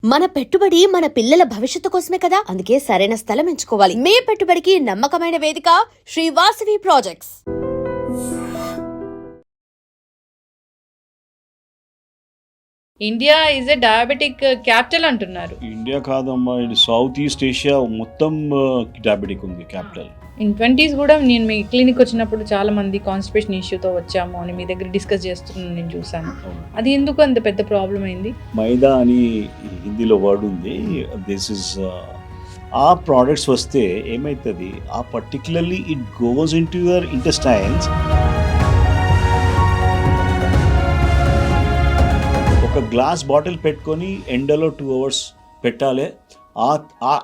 మన పెట్టుబడి మన పిల్లల భవిష్యత్తు కోసమే కదా, అందుకే సరైన స్థలం ఎంచుకోవాలి. మీ పెట్టుబడికి నమ్మకమైన వేదిక Shri Vasavi projects. India is a diabetic capital అంటున్నారు. ఇండియా కాదమ్మా, ఇది సౌత్ ఈస్ట్ ఏషియా మొత్తం డయాబెటిక్ ఉంది క్యాపిటల్. ఇన్ 20s కూడా నేను మీ క్లినిక్ వచ్చినప్పుడు చాలా మంది కాన్స్టిపేషన్ ఇష్యూతో వచ్చాము అని మీ దగ్గర డిస్కస్ చేస్తున్నాను, నేను చూసాను. అది ఎందుకు అంత పెద్ద ప్రాబ్లం అయింది? మైదా అని హిందీలో వర్డ్ ఉంది. దిస్ ఇస్ ఆ ప్రోడక్ట్స్ వస్తే ఏమవుతుంది, ఆ particularly it goes in to your intestines. ఒక గ్లాస్ బాటిల్ పెట్టుకొని ఎండలో 2 hours పెట్టాలి,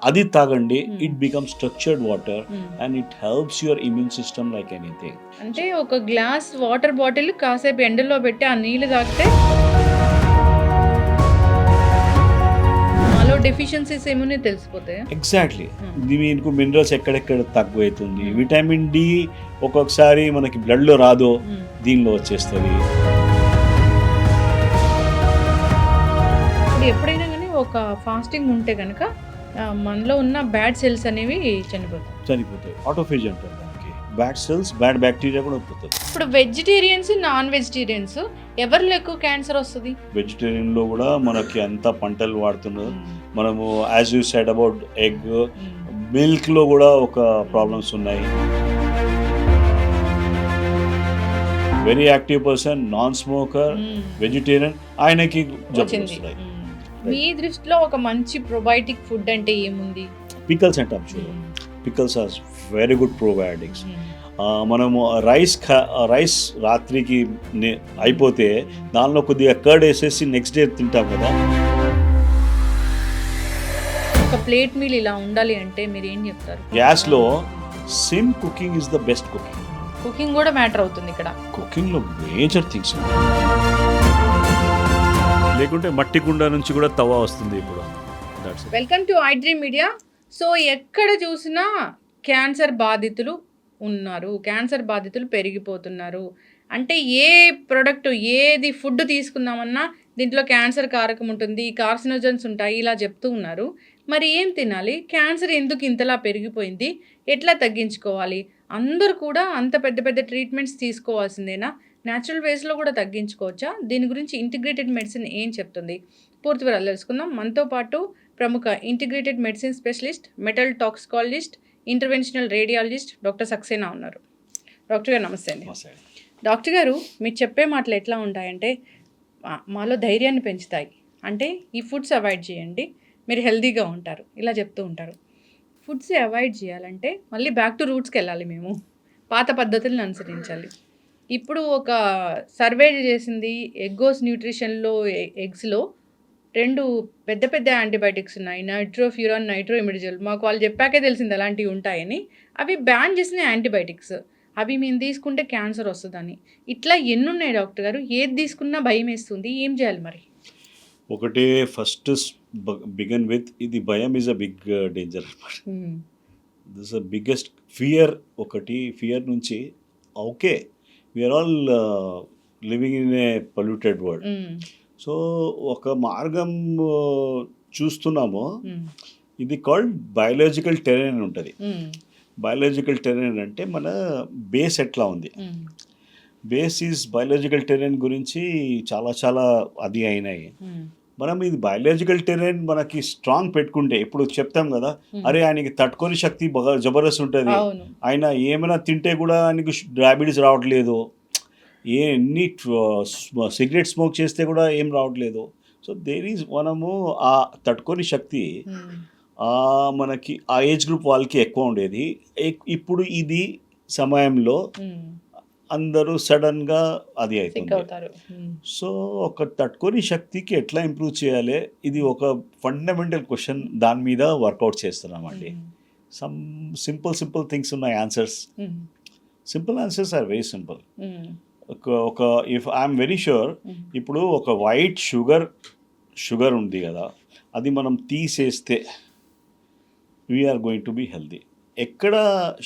అది తాగండి. It become structured water and it helps your immune system like anything. అంటే ఒక గ్లాస్ వాటర్ బాటిల్ కాసేపు ఎండలో పెట్టి ఆ నీళ్లు తాగితే మాలో డెఫిషియన్సీస్ ఏమో తెలిసిపోతాయి. ఎగ్జాక్ట్లీ. మీకు మినరల్స్ ఎక్కడెక్కడ తక్కువ అవుతుంది, విటమిన్ డి ఒక్కొక్కసారి మనకి బ్లడ్లో రాదో దీనిలో వచ్చేస్తుంది. ఎప్పుడైనా కానీ ఒక ఫాస్టింగ్ ఉంటే కనుక మనలో ఉన్న బ్యాడ్ సెల్స్ అనేవి చనిపోతాయి. ఆటోఫేజ్ అంటారు దానికి. బ్యాడ్ సెల్స్, బ్యాడ్ బ్యాక్టీరియా కూడా పోతుంది. ఇప్పుడు వెజిటేరియన్స్, నాన్ వెజిటేరియన్స్ ఎవరిలో ఎక్కువ క్యాన్సర్ వస్తుంది? వెజిటేరియన్లో కూడా మనకి అంత పంటలు వాడుతున్నారు. మనము as you said about egg, మిల్క్లో కూడా ఒక ప్రాబ్లమ్స్ ఉన్నాయి. Very active person, non smoker, vegetarian, ఆయనకి జబ్బులు వస్తున్నాయి. మీ దృష్టిలో ఒక మంచి ప్రొబయోటిక్ ఫుడ్ అంటే ఏముంది? పికల్స్ అంటాం చూడు. Pickles are very good probiotics. మనము రైస్ రాత్రికి అయిపోతే దానిలో కొద్దిగా కర్డ్ వేసేసి నెక్స్ట్ డే తింటాం కదా. ఒక ప్లేట్ మీల్ ఇలా ఉండాలి అంటే మీరు ఏం చెప్తారు? గ్యాస్లో sim cooking is the best cooking. Cooking కూడా మ్యాటర్ అవుతుంది ఇక్కడ. కుకింగ్లో మేజర్ థింగ్స్ లేకుంటే మట్టి కుండ నుంచి కూడా తవా వస్తుంది ఇప్పుడు. Welcome to I dream media. So ఎక్కడ చూసినా క్యాన్సర్ బాధితులు ఉన్నారు, క్యాన్సర్ బాధితులు పెరిగిపోతున్నారు. అంటే ఏ ప్రొడక్ట్, ఏది ఫుడ్ తీసుకుందామన్నా దీంట్లో క్యాన్సర్ కారకం ఉంటుంది, కార్సినోజన్స్ ఉంటాయి, ఇలా చెప్తూ ఉన్నారు. మరి ఏం తినాలి? క్యాన్సర్ ఎందుకు ఇంతలా పెరిగిపోయింది? ఎట్లా తగ్గించుకోవాలి? అందరూ కూడా అంత పెద్ద పెద్ద ట్రీట్మెంట్స్ తీసుకోవాల్సిందేనా? న్యాచురల్ వేస్లో కూడా తగ్గించుకోవచ్చా? దీని గురించి ఇంటిగ్రేటెడ్ మెడిసిన్ ఏం చెప్తుంది? పూర్తి వివరాలు తెలుసుకుందాం. మనతో పాటు ప్రముఖ integrated medicine specialist, metal toxicologist, interventional radiologist doctor Saxena ఉన్నారు. డాక్టర్ గారు నమస్తే అండి. డాక్టర్ గారు, మీరు చెప్పే మాటలు ఎట్లా ఉంటాయంటే మాలో ధైర్యాన్ని పెంచుతాయి. అంటే ఈ ఫుడ్స్ అవాయిడ్ చేయండి, మీరు హెల్తీగా ఉంటారు, ఇలా చెప్తూ ఉంటారు. ఫుడ్స్ అవాయిడ్ చేయాలంటే మళ్ళీ బ్యాక్ టు రూట్స్కి వెళ్ళాలి, మేము పాత పద్ధతులను అనుసరించాలి. ఇప్పుడు ఒక సర్వే చేసింది, ఎగ్గోస్ న్యూట్రిషన్లో ఎగ్స్లో 2 పెద్ద పెద్ద యాంటీబయాటిక్స్ ఉన్నాయి, నైట్రోఫ్యూరాన్, నైట్రోఇమిడిజోల్. మాకు వాళ్ళు చెప్పాకే తెలిసింది అలాంటివి ఉంటాయని. అవి బ్యాన్ చేసిన యాంటీబయాటిక్స్, అవి మేము తీసుకుంటే క్యాన్సర్ వస్తుందని. ఇట్లా ఎన్ని ఉన్నాయి డాక్టర్ గారు? ఏది తీసుకున్నా భయం వేస్తుంది, ఏం చేయాలి మరి? ఒకటే ఫస్ట్ బిగన్ విత్, ఇది భయం ఈజ్ అ బిగ్ డేంజర్ అనమాట. This a biggest fear. ఒకటి ఫియర్ నుంచి okay, we are all living in a polluted world. So ఒక మార్గం చూస్తున్నాము, ఇది కాల్డ్ బయాలజికల్ టెరెన్ ఉంటుంది. బయాలజికల్ టెరెన్ అంటే మన బేస్ ఎట్లా ఉంది. బేస్ ఈజ్ బయాలజికల్ టెరెన్ గురించి చాలా చాలా అది అయినాయి. మనం ఇది బయాలజికల్ టెరెన్ మనకి స్ట్రాంగ్ పెట్టుకుంటే, ఇప్పుడు చెప్తాం కదా, అరే ఆయనకి తట్టుకొని శక్తి జబర్దస్త్ ఉంటుంది, ఆయన ఏమైనా తింటే కూడా ఆయనకి డయాబెటీస్ రావట్లేదు, ఎన్ని సిగరెట్ స్మోక్ చేస్తే కూడా ఏం రావట్లేదు. సో దేర్ ఈజ్, మనము ఆ తట్టుకొని శక్తి మనకి ఆ ఏజ్ గ్రూప్ వాళ్ళకి ఎక్కువ ఉండేది. ఇప్పుడు ఇది సమయంలో అందరూ సడన్గా అది అవుతుంది. సో ఒక తట్టుకొని శక్తికి ఎట్లా ఇంప్రూవ్ చేయాలి, ఇది ఒక ఫండమెంటల్ క్వశ్చన్. దాని మీద వర్కౌట్ చేస్తున్నామండి. సమ్ సింపుల్ థింగ్స్ ఉన్నాయి, answers. Simple answers are very simple. ఒక ఇఫ్ ఐఎమ్ వెరీ ష్యూర్, ఇప్పుడు ఒక వైట్ షుగర్ ఉంది కదా, అది మనం తీసేస్తే we are going to be healthy. ఎక్కడ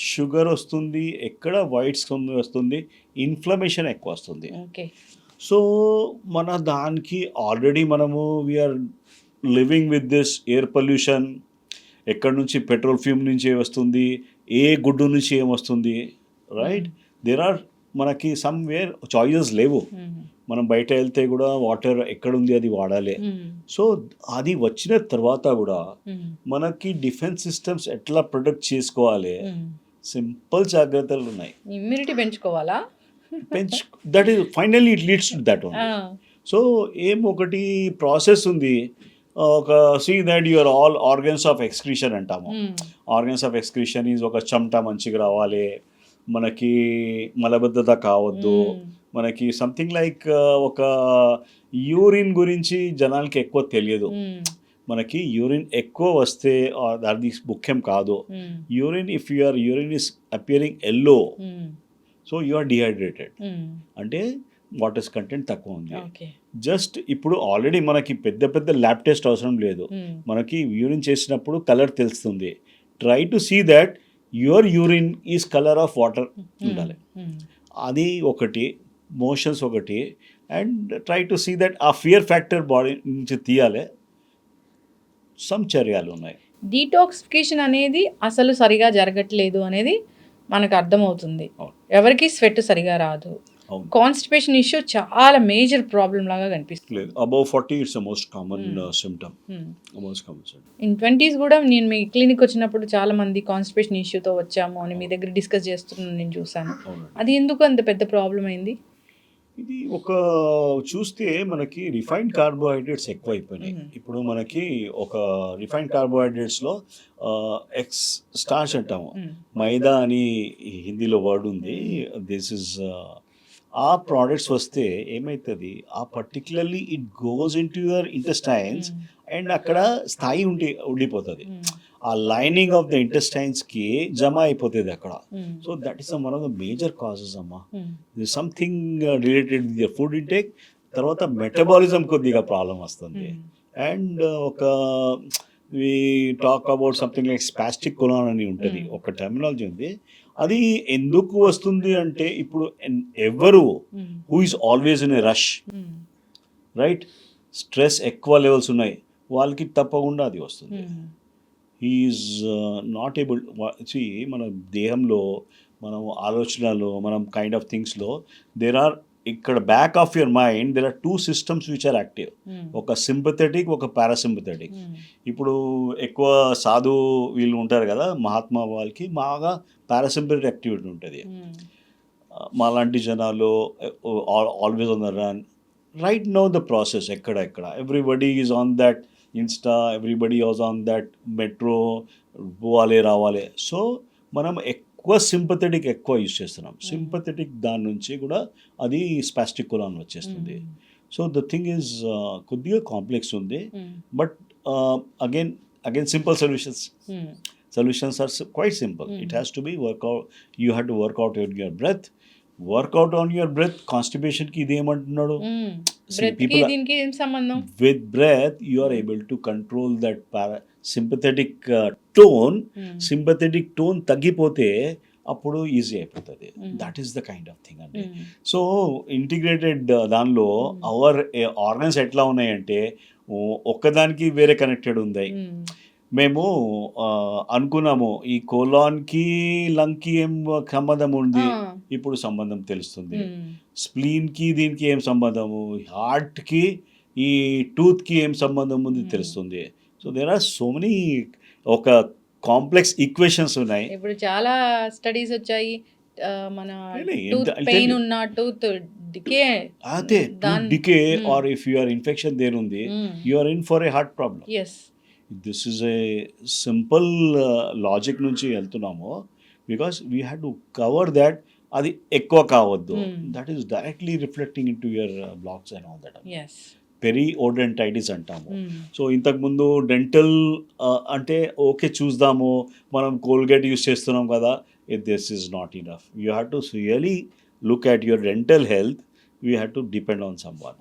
షుగర్ వస్తుంది, ఎక్కడ వైట్స్ వస్తుంది, ఇన్ఫ్లమేషన్ ఎక్కువ వస్తుంది. ఓకే. సో మన దానికి ఆల్రెడీ మనము we are living with this air pollution, ఎక్కడి నుంచి పెట్రోల్ ఫ్యూమ్ నుంచి వస్తుంది, ఏ గుడ్డు నుంచి ఏమొస్తుంది, రైట్? దేర్ ఆర్ మనకి సమ్వేర్ చాయిసెస్ లేవు. మనం బయట వెళ్తే కూడా వాటర్ ఎక్కడుంది అది వాడాలి. సో అది వచ్చిన తర్వాత కూడా మనకి డిఫెన్స్ సిస్టమ్స్ ఎట్లా ప్రొటెక్ట్ చేసుకోవాలి, సింపుల్ జాగ్రత్తలు ఉన్నాయి. ఇమ్యూనిటీ పెంచుకోవాలా? That is finally it leads to that only. So ఏం ఒకటి ప్రాసెస్ ఉంది, ఒక see that your all organs of excretion అంటాము. ఆర్గన్స్ ఆఫ్ ఎక్స్క్రీషన్ ఈజ్ ఒక చెమట మంచిగా రావాలి, మనకి మలబద్ధత కావద్దు, మనకి సంథింగ్ లైక్ ఒక యూరిన్ గురించి జనాలకి ఎక్కువ తెలియదు. మనకి యూరిన్ ఎక్కువ వస్తే అది ముఖ్యం కాదు. Urine if your urine is appearing yellow, so you are dehydrated, అంటే వాటర్ కంటెంట్ తక్కువ ఉంది. జస్ట్ ఇప్పుడు ఆల్రెడీ మనకి పెద్ద పెద్ద ల్యాబ్ టెస్ట్ అవసరం లేదు, మనకి యూరిన్ చేసినప్పుడు కలర్ తెలుస్తుంది. Try to see that your urine is colour of water ఉండాలి. అది ఒకటి, మోషన్స్ ఒకటి, and try to see that ఆ ఫియర్ ఫ్యాక్టర్ బాడీ నుంచి తీయాలి. సమ్ చర్యలు ఉన్నాయి. డీటాక్సిఫికేషన్ అనేది అసలు సరిగా జరగట్లేదు అనేది మనకు అర్థమవుతుంది. ఎవరికి స్వెట్ సరిగా రాదు. కాన్స్టిపేషన్ ఇష్యూ చాలా మేజర్ ప్రాబ్లం లాగా కనిపిస్తుంది. Above 40 it's the most common symptom. In 20s కూడా నేను మీ క్లినిక్ వచ్చినప్పుడు చాలా మంది కాన్స్టిపేషన్ ఇష్యూతో వచ్చాము అని మీ దగ్గర డిస్కస్ చేస్తున్నాను నేను చూసాను. అది ఎందుకు అంత పెద్ద ప్రాబ్లం అయింది? ఇది ఒక చూస్తే మనకి రిఫైన్డ్ కార్బోహైడ్రేట్స్ ఎక్కువ అయిపోయినాయి. ఇప్పుడు మనకి ఒక రిఫైన్డ్ కార్బోహైడ్రేట్స్లో ఎక్స్ స్టార్చ్ అంటాము, మైదా అని హిందీలో వర్డ్ ఉంది. దిస్ ఇస్ ఆ ప్రోడక్ట్స్ వస్తే ఏమవుతుంది, ఆ particularly it goes in to your intestines and అక్కడ స్థాయి ఉండిపోతుంది. ఆ లైనింగ్ ఆఫ్ ద ఇంటెస్టైన్స్కి జమ అయిపోతుంది అక్కడ. So that is one of the major causes అమ్మా. Something related with your food intake, తర్వాత మెటబాలిజం కొద్దిగా ప్రాబ్లం వస్తుంది. అండ్ ఒక we talk about something like spastic colon అని ఉంటుంది, ఒక టెర్మినాలజీ ఉంది. అది ఎందుకు వస్తుంది అంటే, ఇప్పుడు ఎవరు who is always in a rush, right, stress ఎక్కువ లెవెల్స్ ఉన్నాయి, వాళ్ళకి తప్పకుండా అది వస్తుంది. హీఈస్ నాట్ ఏబుల్ సి, మన దేహంలో, మనం ఆలోచనలో, మనం కైండ్ ఆఫ్ థింగ్స్లో దేర్ ఆర్, ఇక్కడ back of your mind there are 2 systems which are active, ఒక సింపథెటిక్, ఒక పారాసింపథెటిక్. ఇప్పుడు ఎక్కువ సాధు వీళ్ళు ఉంటారు కదా, మహాత్మా, వాళ్ళకి బాగా పారాసింపథెటిక్ యాక్టివిటీ ఉంటుంది. మాలాంటి జనాలు always on the run. Right now the process ఎక్కడ everybody is on that insta, everybody is on that metro, పోవాలి రావాలి. సో మనం ఎక్కువ సింపథెటిక్ ఎక్కువ యూజ్ చేస్తున్నాం. సింపథెటిక్ దాని నుంచి కూడా అది స్పాస్టిక్ కొలాన్ వచ్చేస్తుంది. సో ద థింగ్ ఈజ్ కొద్దిగా కాంప్లెక్స్ ఉంది. But again simple solutions are quite simple. It has to be workout. You have to work out your breath. Workout on your breath. Constipation ki ఇది ఏమంటున్నాడు? బ్రెత్కి దీనికి ఏం సంబంధం? With breath you are able to control that sympathetic tone. Sympathetic tone తగ్గిపోతే అప్పుడు easy అయిపోతుంది. That is the kind of thing అండి. So integrated దానిలో అవర్ ఆర్గన్స్ ఎట్లా ఉన్నాయంటే, ఒక్కదానికి వేరే కనెక్టెడ్ ఉన్నాయి. మేము అనుకున్నాము ఈ కోలాన్కి లంగ్కి ఏం సంబంధం ఉంది, ఇప్పుడు సంబంధం తెలుస్తుంది. స్ప్లీన్కి దీనికి ఏం సంబంధము, హార్ట్కి ఈ టూత్కి ఏం సంబంధం ఉంది తెలుస్తుంది. So there are so many ఒక కాంప్లెక్స్ ఈక్వేషన్స్ ఉన్నాయి. ఇప్పుడు చాలా స్టడీస్ వచ్చాయి, మన టూత్ పెయిన్ ఉన్న టూత్ డికే, అదే decay or if your infection there ఉంది, you are in for a heart problem. Yes, this is a simple logic నుంచి వెళ్తున్నాము, because we had to cover that. అది ఎక్కువ కావద్దు, that is directly reflecting into your blocks and all that. Periodontitis అంటాము. So ఇంతకుముందు dental అంటే okay చూద్దాము, మనం కోల్గేట్ యూస్ చేస్తున్నాం కదా, this is not enough. You have to really look at your dental health. We had to depend on someone.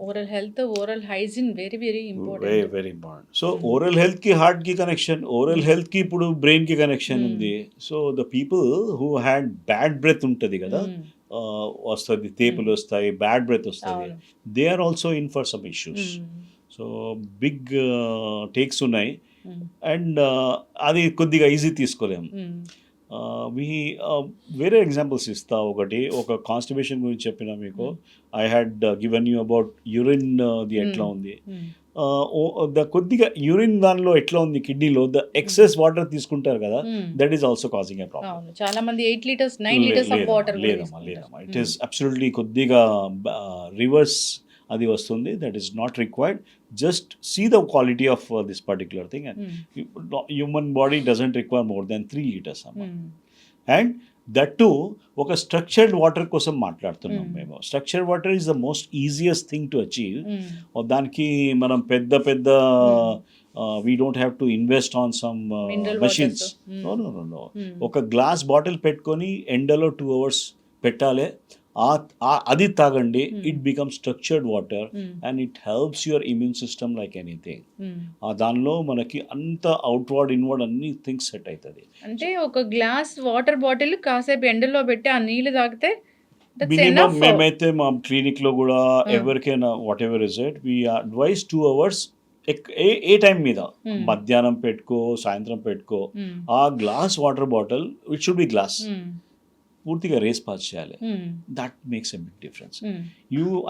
Oral health, oral hygiene very very important. Very very important. So oral health ki heart ki connection, oral health ki ipudu brain ki connection undi. So the people who had bad breath untadi kada, వస్తుంది, తేపులు వస్తాయి, bad breath వస్తుంది, they are also in for some issues. So big takes ఉన్నాయి hmm. And అది కొద్దిగా easy తీసుకోలేము. మ్మ్. మీ వేరే examples ఇస్తా. ఒక కాన్స్టిపేషన్ గురించి చెప్పిన మీకు. I had given you about urine the ఎట్లా ఉంది. మ్మ్. కొద్దిగా యూరిన్ దానిలో ఎట్లా ఉంది కిడ్నీలో ద ఎక్సెస్ వాటర్ తీసుకుంటారు కదా, hmm. That is also causing a problem. అవును, చాలా మంది 8 లీటర్స్ 9 లీటర్స్ ఆఫ్ వాటర్ లేదమ్మా ఇట్ ఈస్ అబ్సల్యూట్లీ కొద్దిగా రివర్స్ అది వస్తుంది. That is not required. Just see the quality of this particular thing and human body doesn't require more than 3 litres అమ్మా. And that to ఒక structured water కోసం మాట్లాడుతున్నాం మేము. Structured water is the most easiest thing to achieve. దానికి మనం పెద్ద we don't have to invest on some machines. No. ఒక glass bottle పెట్టుకొని ఎండలో 2 hours పెట్టాలి, అది తాగండి. It become structured water and it helps your immune system like anything. దానిలో మనకి అంత అవుట్వర్డ్ ఇన్వర్డ్ అన్ని థింగ్స్ సెట్ అవుతుంది. అంటే ఒక గ్లాస్ వాటర్ బాటిల్ కాసేపు ఎండలో పెట్టి ఆ నీళ్ళు తాగితే మినిమం మేమైతే మా క్లినిక్లో కూడా ఎవరికైనా whatever is it we advise 2 hours a time మీద మధ్యాహ్నం పెట్టుకో, సాయంత్రం పెట్టుకో, ఆ glass water bottle it should be glass పూర్తిగా రేస్ పాస్ చేయాలి. That makes a big difference.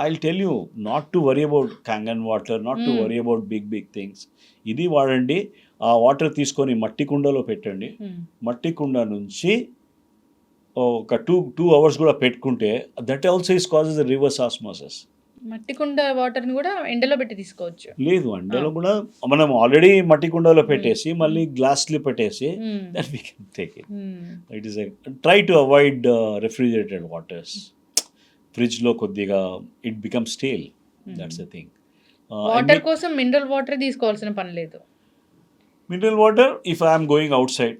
I tell you not to worry about Kangen water, not to worry about big things. ఇది వాడండి. ఆ వాటర్ తీసుకొని మట్టి కుండలో పెట్టండి. మట్టి కుండ నుంచి ఒక 2 hours కూడా పెట్టుకుంటే that also is causes the reverse osmosis. మట్టి కుండ వాటర్ని కూడా ఎండలో పెట్టి తీసుకోవచ్చు. లేదు, ఎండలో కూడా మనం ఆల్రెడీ మట్టి కుండలో పెట్టేసి మళ్ళీ గ్లాస్లో పెట్టేసి that we can take it. It is try to avoid refrigerated waters. ఫ్రిడ్జ్లో కొద్దిగా it become stale. That's the thing. Water కోసం మినరల్ వాటర్ తీసుకోవాల్సిన పని లేదు. Mineral water if I'm going out side,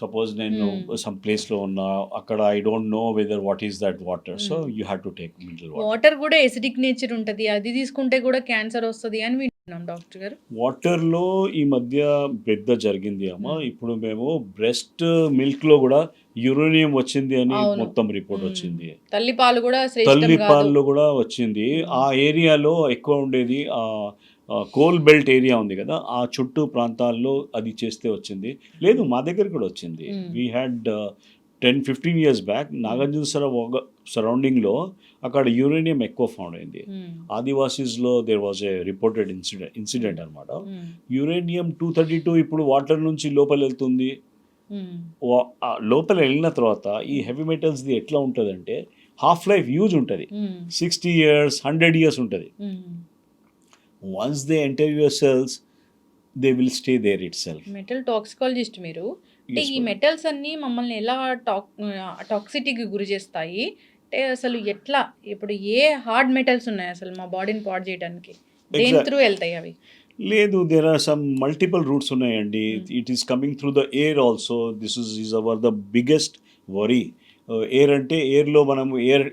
suppose నేను సమ్ ప్లేస్లో ఉన్నా, అక్కడ I don't know whether what is that water, so you have to take mineral water. Water కూడా acidic nature ఉంటుంది, అది తీసుకుంటే కూడా క్యాన్సర్ వస్తుంది అని వింటున్నాం డాక్టర్ గారు. వాటర్లో ఈ మధ్య పెద్ద జరిగింది అమ్మ. ఇప్పుడు మేము బ్రెస్ట్ మిల్క్లో కూడా యురేనియం వచ్చింది అని మొత్తం రిపోర్ట్ వచ్చింది. తల్లి పాలు కూడా తల్లి పాలలో కూడా వచ్చింది. ఆ ఏరియాలో ఎక్కువ ఉండేది కోల్ బెల్ట్ ఏరియా ఉంది కదా, ఆ చుట్టూ ప్రాంతాల్లో అది చేస్తే వచ్చింది. లేదు, మా దగ్గర కూడా వచ్చింది. We had 10-15 years back Nagarjuna సరౌండింగ్లో అక్కడ యురేనియం ఎక్కువ ఫౌండ్ అయింది. ఆదివాసీస్లో there was a reported incident అనమాట. యురేనియం 232 ఇప్పుడు వాటర్ నుంచి లోపల వెళ్తుంది. లోపల వెళ్ళిన తర్వాత ఈ హెవీ మెటల్స్ది ఎట్లా ఉంటుందంటే హాఫ్ లైఫ్ యూజ్ ఉంటుంది. 60 years 100 years ఉంటుంది. Once they enter your cells, they will stay there itself. Metal toxicologist మీరు. అంటే ఈ మెటల్స్ అన్నీ మమ్మల్ని ఎలా టాక్సిటీకి గురి చేస్తాయి అంటే అసలు ఎట్లా, ఇప్పుడు ఏ హార్డ్ మెటల్స్ ఉన్నాయి అసలు మా బాడీని పాడు చేయడానికి, దేని త్రూ వెళ్తాయి అవి? లేదు, there are some multiple routes ఉన్నాయండి. It is coming through the air also. This is our the biggest worry. Air అంటే ఎయిర్లో మనము ఎయిర్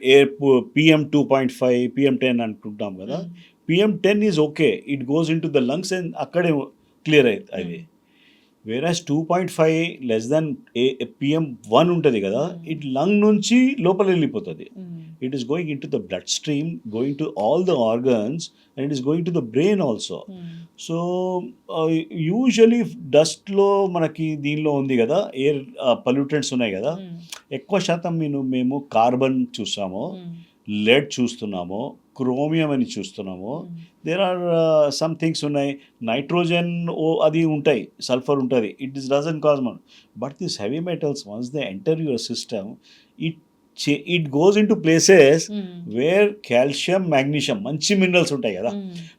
PM 2.5 PM 10 అనుకుంటాం కదా. PM 10 is okay, it goes in to the lungs and అక్కడే clear అవుతుంది అది. వేరాస్ 2.5 less than PM 1 ఉంటుంది కదా, ఇట్ లంగ్ నుంచి లోపల వెళ్ళిపోతుంది. It is going into the blood stream, going to all the organs and it is going to the brain also. So usually డస్ట్లో మనకి దీనిలో ఉంది కదా, ఎయిర్ పొల్యూటెంట్స్ ఉన్నాయి కదా, ఎక్కువ శాతం మేము కార్బన్ చూసాము, లెడ్ చూస్తున్నాము, క్రోమియం అని చూస్తున్నాము. దేర్ ఆర్ సమ్ థింగ్స్ ఉన్నాయి, నైట్రోజన్ అది ఉంటాయి, సల్ఫర్ ఉంటుంది. It is doesn't cause Mann. But this heavy metals once they enter your system, it goes in to places where calcium, magnesium, మంచి మినరల్స్ ఉంటాయి కదా.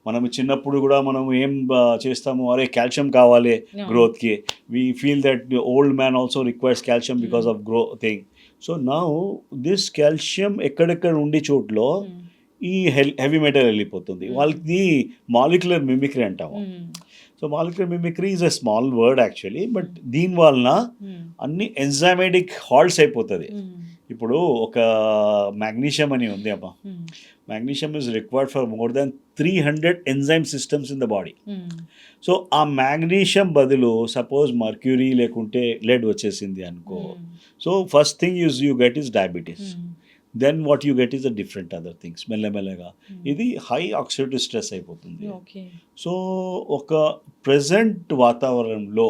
మనం చిన్నప్పుడు కూడా మనం ఏం చేస్తాము, అరే కాల్షియం కావాలి గ్రోత్కి. We feel that the old man also requires calcium because of grow thing. So now this calcium ఎక్కడెక్కడ ఉండే చోట్ల ఈ హెవీ మెటల్ వెళ్ళిపోతుంది. వాళ్ళకి మాలిక్యులర్ మిమిక్రీ అంటాము. So molecular mimicry is a small word actually, but దీని వలన అన్ని ఎంజైమాటిక్ హాల్ట్స్ అయిపోతుంది. ఇప్పుడు ఒక మ్యాగ్నీషియం అని ఉంది అమ్మా. Magnesium is required for more than 300 enzyme systems in the body. So ఆ మ్యాగ్నీషియం బదులు సపోజ్ మర్క్యూరీ లేకుంటే లెడ్ వచ్చేసింది అనుకో, so first thing you get is diabetes. Then what you get is the different other things మెల్లమెల్లగా ఇది high oxidative stress అయిపోతుంది. Okay. So ఒక present వాతావరణంలో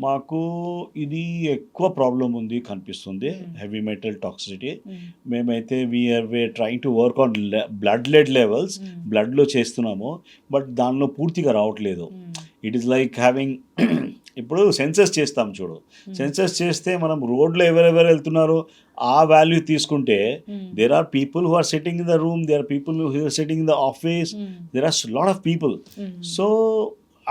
మాకు ఇది ఎక్కువ ప్రాబ్లం ఉంది కనిపిస్తుంది, హెవీ మెటల్ టాక్సిసిటీ. మేమైతే we are trying to work on blood lead levels, బ్లడ్లో చేస్తున్నాము, బట్ దానిలో పూర్తిగా రావట్లేదు. ఇట్ ఈస్ లైక్ హ్యావింగ్ ఇప్పుడు సెన్సస్ చేస్తాం చూడు, సెన్సస్ చేస్తే మనం రోడ్లో ఎవరెవరు వెళ్తున్నారో ఆ వాల్యూ తీసుకుంటే there are people who are sitting in the room, there are people who are sitting in the office, there are lot of people. So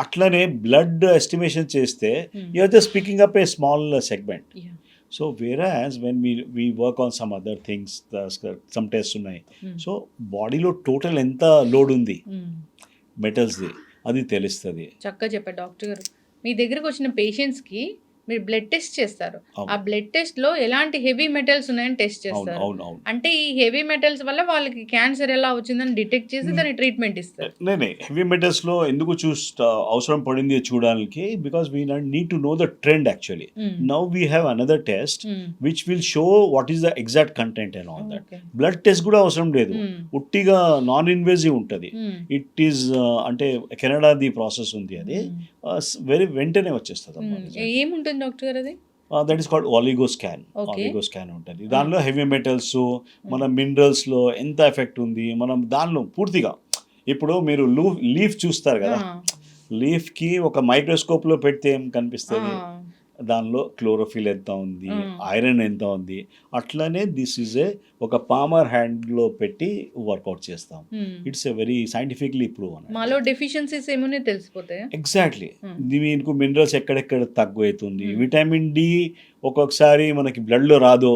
అట్లనే బ్లడ్ ఎస్టిమేషన్ చేస్తే you're just picking up a small segment. So whereas when we work on some other things, some test ఉన్నాయి. సో బాడీలో total ఎంత load ఉంది మెటల్స్ది అది తెలుస్తుంది. చక్కగా చెప్పారు డాక్టర్ గారు. మీ దగ్గరకు వచ్చిన పేషెంట్స్కి మీరు బ్లడ్ టెస్ట్ చేస్తారు. ఆ బ్లడ్ టెస్ట్లో ఎలాంటి హెవీ మెటల్స్ ఉన్నాయని టెస్ట్ చేస్తారు. అంటే ఈ హెవీ మెటల్స్ వల్ల వాళ్ళకి క్యాన్సర్ ఎలా వచ్చిందని డిటెక్ట్ చేసి దాని ట్రీట్మెంట్ ఇస్తారు. నేనే హెవీ మెటల్స్లో ఎందుకు అవసరం పడింది చూడడానికి, because we need to know the trend actually. Now we have another test which will show what is the exact content and all that. Blood test కూడా అవసరం లేదు, ఉట్టిగా నాన్ ఇన్వేజివ్ ఉంటుంది. ఇట్ ఈస్ అంటే కెనడాది ప్రాసెస్ ఉంది, అది వెంటనే వచ్చేస్తుంది. ఏముంటుంది డాక్టర్ గారు అది? That is called oligo scan. Oligo scan ఉంటుంది, దానిలో హెవీ మెటల్స్, మన మినరల్స్లో ఎంత ఎఫెక్ట్ ఉంది మనం దానిలో పూర్తిగా. ఇప్పుడు మీరు లీఫ్ చూస్తారు కదా, లీఫ్కి ఒక మైక్రోస్కోప్లో పెడితే ఏం కనిపిస్తుంది, దానిలో క్లోరోఫిల్ ఎంత ఉంది, ఐరన్ ఎంత ఉంది. అట్లనే దిస్ ఈజ్ ఒక పామర్ హ్యాండ్లో పెట్టి వర్కౌట్ చేస్తాం. It's a very scientifically prove. మాలో డెఫిషియన్సీస్ ఏమైనా తెలిసిపోతాయి. ఎగ్జాక్ట్లీ, మీకు మినరల్స్ ఎక్కడెక్కడ తక్కువ అవుతుంది. విటమిన్ డి ఒక్కొక్కసారి మనకి బ్లడ్లో రాదో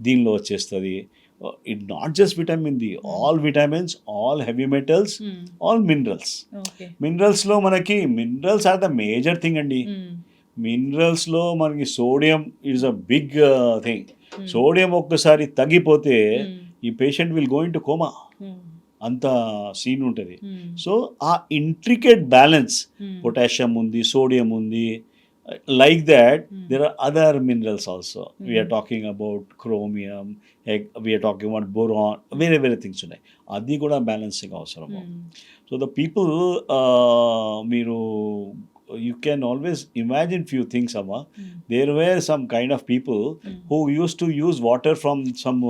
దీనిలో వచ్చేస్తుంది. It not just vitamin D, all vitamins, all heavy metals, all minerals. మినరల్స్లో మనకి minerals are the major thing అండి. మినరల్స్లో మనకి sodium it's a big thing. Sodium ఒక్కసారి తగ్గిపోతే ఈ patient will go into coma, అంత సీన్ ఉంటుంది. సో ఆ ఇంట్రికేట్ బ్యాలెన్స్, పొటాషియం ఉంది, సోడియం ఉంది, like that there are other minerals also. We are talking about chromium, we are talking about boron, వేరే things ఉన్నాయి, అది కూడా బ్యాలెన్సింగ్ అవసరము. సో ద పీపుల్, మీరు you can always imagine few things, Amma. There were some kind of people who used to use water from some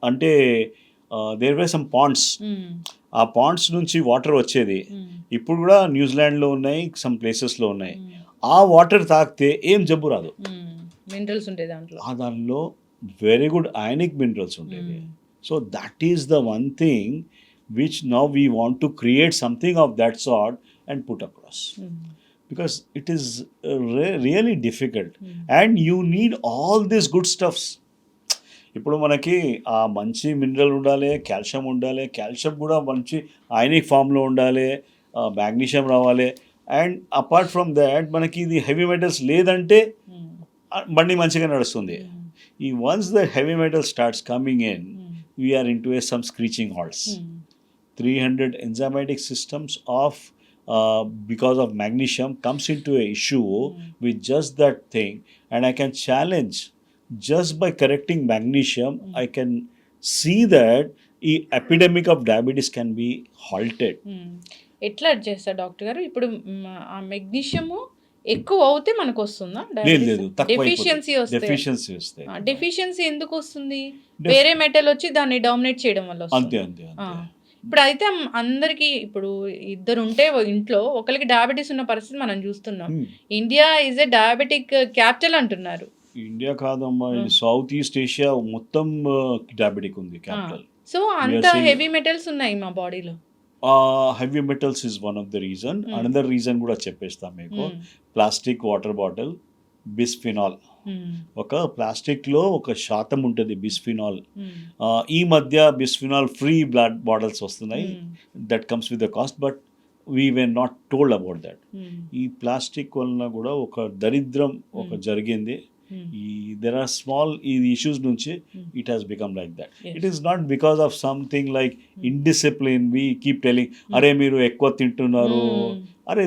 అంటే there were some ponds. ఆ Pond's నుంచి water వచ్చేది. ఇప్పుడు కూడా న్యూజిలాండ్లో ఉన్నాయి, సమ్ ప్లేసెస్లో ఉన్నాయి. ఆ వాటర్ తాగితే ఏం జబ్బు రాదు, మినరల్స్ ఉంటాయి దాంట్లో. దానిలో వెరీ గుడ్ అయానిక్ మినరల్స్ ఉండేవి. So that is the one thing which now we want to create something of that sort and put across. Because it is really difficult. And you need all these good stuffs. ఇప్పుడు మనకి ఆ మంచి mineral ఉండాలి, calcium ఉండాలి, calcium కూడా మంచి ionic ఫామ్లో ఉండాలి, మ్యాగ్నీషియం రావాలి. అండ్ అపార్ట్ ఫ్రమ్ దాట్ మనకి ఇది హెవీ మెటల్స్ లేదంటే బండి మంచిగా నడుస్తుంది. ఈ once the heavy metal starts coming in, we are in to some screeching halts. 300 enzymatic systems because of magnesium comes into a issue with just that thing. And I can challenge, just by correcting magnesium, I can see that the epidemic of diabetes can be halted. ఎట్లా చేస్తారు doctor గారు? ఇప్పుడు ఆ magnesium ఎక్కువ అవుతే మనకు వస్తుందా? లేదు, డెఫిషియన్సీ వస్తే. డెఫిషియన్సీ ఎందుకు వస్తుంది? వేరే మెటల్ వచ్చి దాన్ని డామినేట్ చేయడం వల్ల వస్తుంది. అంతే. ఇప్పుడు అయితే అందరికి, ఇప్పుడు ఇద్దరు ఉంటే ఇంట్లో ఒకరికి డయాబెటీస్ ఉన్న పరిస్థితి మనం చూస్తున్నాం. India is a diabetic capital అంటున్నారు. ఇండియా కాదమ్మా, సౌత్ ఈస్ట్ ఏషియా మొత్తం డయాబెటిక్ ఉంది క్యాపిటల్. సో అంత హెవీ మెటల్స్ ఉన్నాయి మా బాడీలో. Heavy metals is one of the reason. Another reason కూడా చెప్పేస్తాం మీకు. Plastic water bottle, bisphenol. ఒక ప్లాస్టిక్లో ఒక శాతం ఉంటుంది బిస్ఫినాల్. ఈ మధ్య బిస్ఫినాల్ ఫ్రీ బ్లడ్ బాటిల్స్ వస్తున్నాయి, that comes with the cost, but we were not told about that. ఈ ప్లాస్టిక్ వలన కూడా ఒక దరిద్రం జరిగింది. there are small issues nunchi it has become like that. It is not because of something like indiscipline. We keep telling are meeru ekku tintunnaru, Are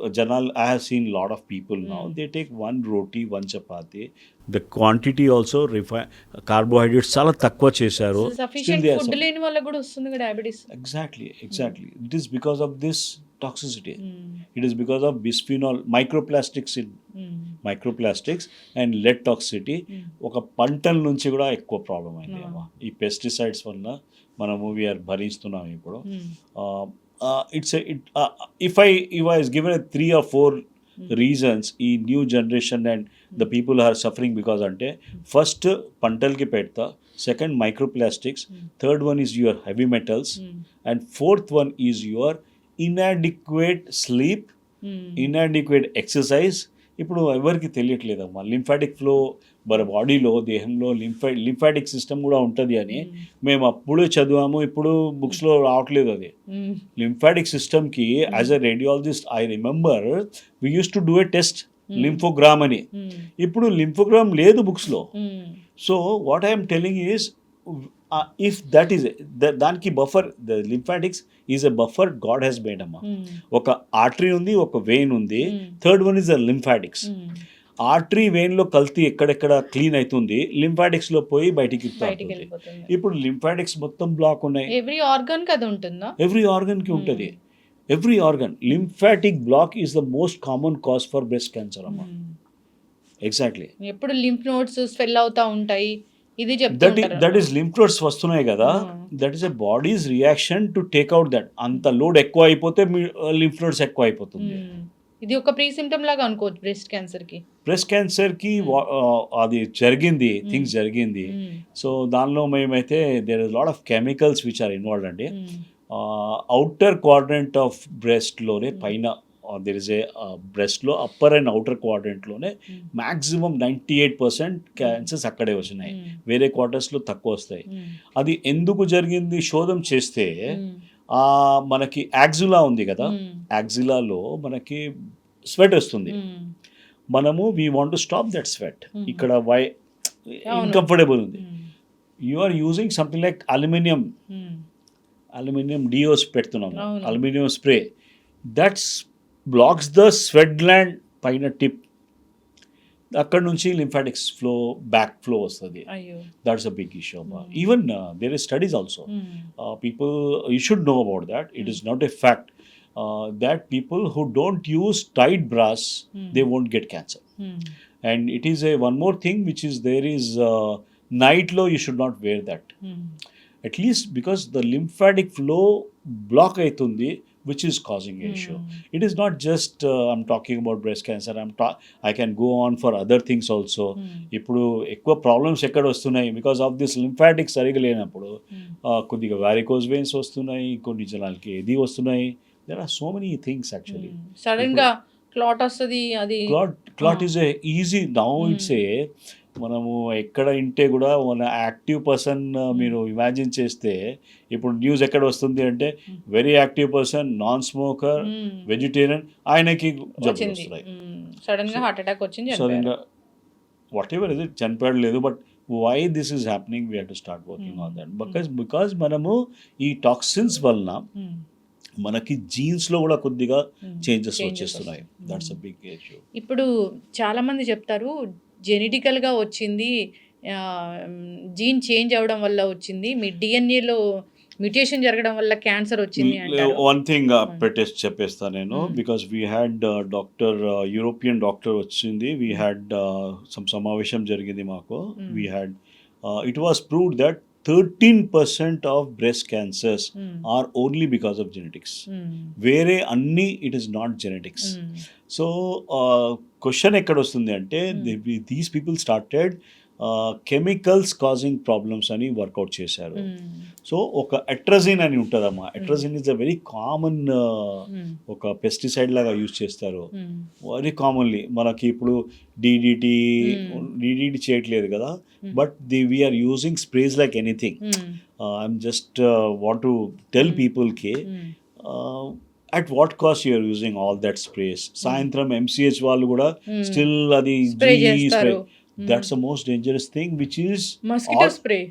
Janal, I have seen a lot of people now, they take one roti, one chapati. The quantity also carbohydrates చాలా తక్కువ చేశారు. Still sufficient they are food లేని వాళ్ళకి కూడా వస్తుంది కదా diabetes. Exactly. It is because of this toxicity. It is because of bisphenol, microplastics and lead toxicity. ఒక పంటల నుంచి కూడా ఎక్కువ ప్రాబ్లం అయింది అమ్మా. ఈ పెస్టిసైడ్స్ వల్ల మనము వీఆర్ భరిస్తున్నాం ఇప్పుడు. If I was given a 3 or 4 reasons ఈ new generation and the people are suffering because అంటే ఫస్ట్ పంటలకి పెడతా, second microplastics, third one is your heavy metals and fourth one is your inadequate sleep, inadequate exercise. ఇప్పుడు ఎవరికి తెలియట్లేదమ్మా lymphatic flow మన బాడీలో దేహంలో lymphatic system కూడా ఉంటుంది అని మేము అప్పుడే చదివాము, ఇప్పుడు బుక్స్లో రావట్లేదు అది. లింఫాటిక్ సిస్టమ్కి as a radiologist I remember we use to do a test lymphogram అని. ఇప్పుడు లింఫోగ్రామ్ లేదు బుక్స్లో. So what I'm telling is if that is దానికి buffer, the lymphatics is a buffer God has made అమ్మా. ఒక artery ఉంది, ఒక vein ఉంది, third one is the lymphatics. Artery వెయిన్లో కల్తీ ఎక్కడెక్కడ క్లీన్ అవుతుంది, లింఫాటిక్స్లో పోయి బయటికి వెళ్ళిపోతుంది. ఇప్పుడు లింఫాటిక్స్ మొత్తం బ్లాక్ ఉన్నాయి. ఎవ్రీ ఆర్గన్ కి అది ఉంటుందా? ఎవ్రీ ఆర్గన్కి ఉంటుంది. Every organ lymphatic block is the most common cause for breast cancer అమ్మా. ఎగ్జాక్ట్లీ. ఎప్పుడు లింఫ్ నోడ్స్ స్వెల్ అవుతా ఉంటాయి, ఇది దట్ ఈస్ లింఫ్ నోడ్స్ వస్తున్నాయి కదా, that is a body's reaction to take out that. అంత లోడ్ ఎక్కువ అయిపోతే లింఫ్ నోడ్స్ ఎక్కువ అయిపోతుంది. ఇది ఒక ప్రీ సిమ్టమ్ లాగా అనుకోవచ్చు బ్రెస్ట్ క్యాన్సర్ కి. అది జరిగింది, థింగ్స్ జరిగింది. సో దానిలో మేమైతే there is lot of chemicals which are involved అండి. అవుటర్ క్వాడ్రంట్ ఆఫ్ బ్రెస్ట్లోనే పైన దెర్ ఇస్ ఏ బ్రెస్ట్లో అప్పర్ అండ్ అవుటర్ క్వాడ్రంట్లోనే మ్యాక్సిమం 98% క్యాన్సర్స్ అక్కడే వచ్చినాయి, వేరే క్వార్టర్స్లో తక్కువ వస్తాయి. అది ఎందుకు జరిగింది శోధం చేస్తే మనకి యాక్సిలా ఉంది కదా, యాక్సిలాలో మనకి స్వెట్ వస్తుంది. మనము we want to stop that sweat. ఇక్కడ ఇన్కంఫర్టబుల్ ఉంది. You are using something like aluminium deos పెడుతున్నాం, aluminium spray, that's blocks the sweat gland పైన టిప్. అక్కడ నుంచి లింఫాటిక్స్ ఫ్లో బ్యాక్ ఫ్లో వస్తుంది. That's a big issue. Even there is studies also. People you should know about that. It is not a fact that people who don't use tight bras they won't get cancer. And it is a one more thing which is there is night low, you should not wear that. At least because the lymphatic flow block aitundi, which is causing an issue. It is not just I'm talking about breast cancer. I can go on for other things also. ఇప్పుడు ఎక్కువ problems ఎక్కడ వస్తున్నాయి because of this lymphatic సరిగా లేనప్పుడు కొద్దిగా varicose veins వస్తున్నాయి, కొన్ని జనాలకి ఇది వస్తున్నాయి. There are so many things actually. Sudden గా క్లాట్ వస్తుంది. అది clot is a easy now. It's a మనము ఎక్కడ ఇంటే కూడా మన యాక్టివ్ పర్సన్ మీరు ఇమాజిన్ చేస్తే ఇప్పుడు న్యూస్ ఎక్కడ వస్తుంది అంటే very active person, non smoker, vegetarian, ఆయనకి జబ్బులు వస్తున్నాయి. సడన్ గా హార్ట్ అటాక్ వచ్చింది, సడన్ గా వాట్ ఎవర్ ఇది చనిపోవడం లేదు. But why this is happening, we have to start working on that. Because మనము ఈ టాక్సిన్స్ వలన మనకి జీన్స్లో కూడా కొద్దిగా చేంజెస్ వచ్చేస్తున్నాయి. That's a big issue. ఇప్పుడు చాలా మంది చెప్తారు జెనెటికల్గా వచ్చింది, జీన్ చేంజ్ అవ్వడం వల్ల వచ్చింది, మీ డిఎన్ఏలో మ్యూటేషన్ జరగడం వల్ల క్యాన్సర్ వచ్చింది అంటారు. వన్ థింగ్ చెప్పేస్తాను నేను. Because we had European doctor వచ్చింది, వీ హ్యాడ్ సమావేశం జరిగింది మాకు. We had it was proved that 13% of breast cancers are only because of genetics. వేరే అన్ని it is not genetics. So question ఎక్కడ వస్తుంది అంటే these people started chemicals causing problems అని వర్కౌట్ చేశారు. సో ఒక ఎట్రజిన్ అని ఉంటుందమ్మా. Atrazine is a very common ఒక పెస్టిసైడ్ లాగా యూజ్ చేస్తారు వెరీ కామన్లీ. మనకి ఇప్పుడు డిడిటి చేయట్లేదు కదా, but we are using sprays like anything. I'm just want to tell పీపుల్కి at what cost you are using all that sprays. సాయంత్రం MCH వాళ్ళు కూడా స్టిల్ అది spray. That's the most dangerous thing, which is mosquito spray.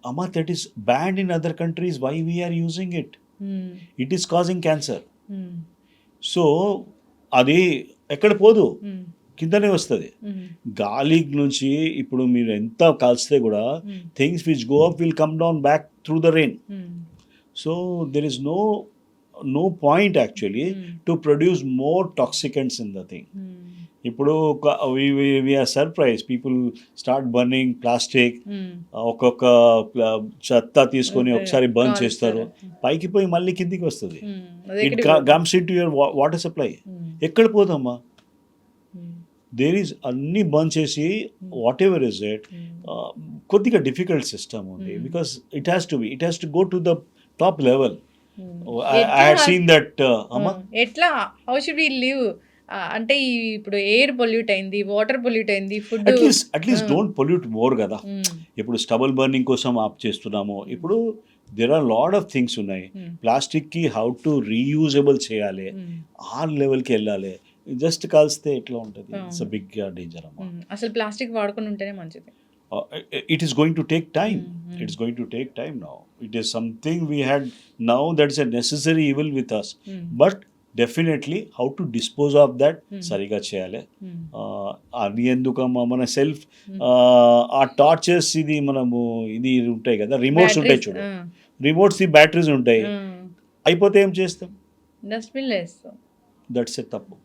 Amma, that is banned in other countries. Why we are using it? It is causing cancer. So అది ఎక్కడ పోదు, మ్మ్. కిందనే వస్తుంది. మ్మ్. గాలి నుంచి ఇప్పుడు మీరు ఎంత కాల్స్తే కూడా hmm. Things which go up will come down back through the rain. Hmm. So there is no point actually to produce more toxicants in the thing. మ్మ్. ఇప్పుడు we are surprised people start burning plastic. మ్మ్. ఒక్కొక్క చెత్త తీసుకొని Okay. ఒకసారి burn కాలుస్తారు. చేస్తారు, పైకి పోయి మళ్ళీ కిందికి వస్తుంది. మ్మ్. అది ఇట్ ఎక్కడికి పోతుంది? Comes in to your water supply. మ్మ్. ఎక్కడ పోదమ్మా? మ్మ్. దేర్ ఈజ్ అన్ని బంద్ చేసి వాట్ ఎవర్ ఇస్ ఇట్, కొద్దిగా డిఫికల్ట్ సిస్టమ్ ఉంది. Because it has to go to the top level. I had seen that. అమ్మా, ఎట్లా హౌ షుడ్ వి లివ్? అంటే ఇప్పుడు air pollute అయింది, వాటర్ పొల్యూట్ అయింది, food at least don't pollute more కదా. ఇప్పుడు స్టబల్ బర్నింగ్ కోసం ఆప్ చేస్తున్నాము. ఇప్పుడు there are lot of things ఉన్నాయి. ప్లాస్టిక్కి హౌ టు రీయూజబుల్ చేయాలి, ఆ లెవెల్కి వెళ్ళాలి. జస్ట్ కాల్స్తే ఎట్లా ఉంటుంది? ఇట్స్ అ బిగ్ డేంజర్ అమ్మా. అసలు ప్లాస్టిక్ వాడుకొని ఉంటేనే మంచిది. It is going to take time. It's going to take time now. It is something we had now that is a necessary evil with us. But definitely how to dispose of that సరిగా చేయాలి. అది ఎందుకమ్మా మన self ఆ torches ఇది మనము ఇది ఉంటాయి కదా, రిమోట్స్ ఉంటాయి చూడు, రిమోట్స్ ఈ బ్యాటరీస్ ఉంటాయి, అయిపోతే ఏం చేస్తాం? డస్ట్బిన్ వేస్తాం. దట్స్ ఎ తప్పు.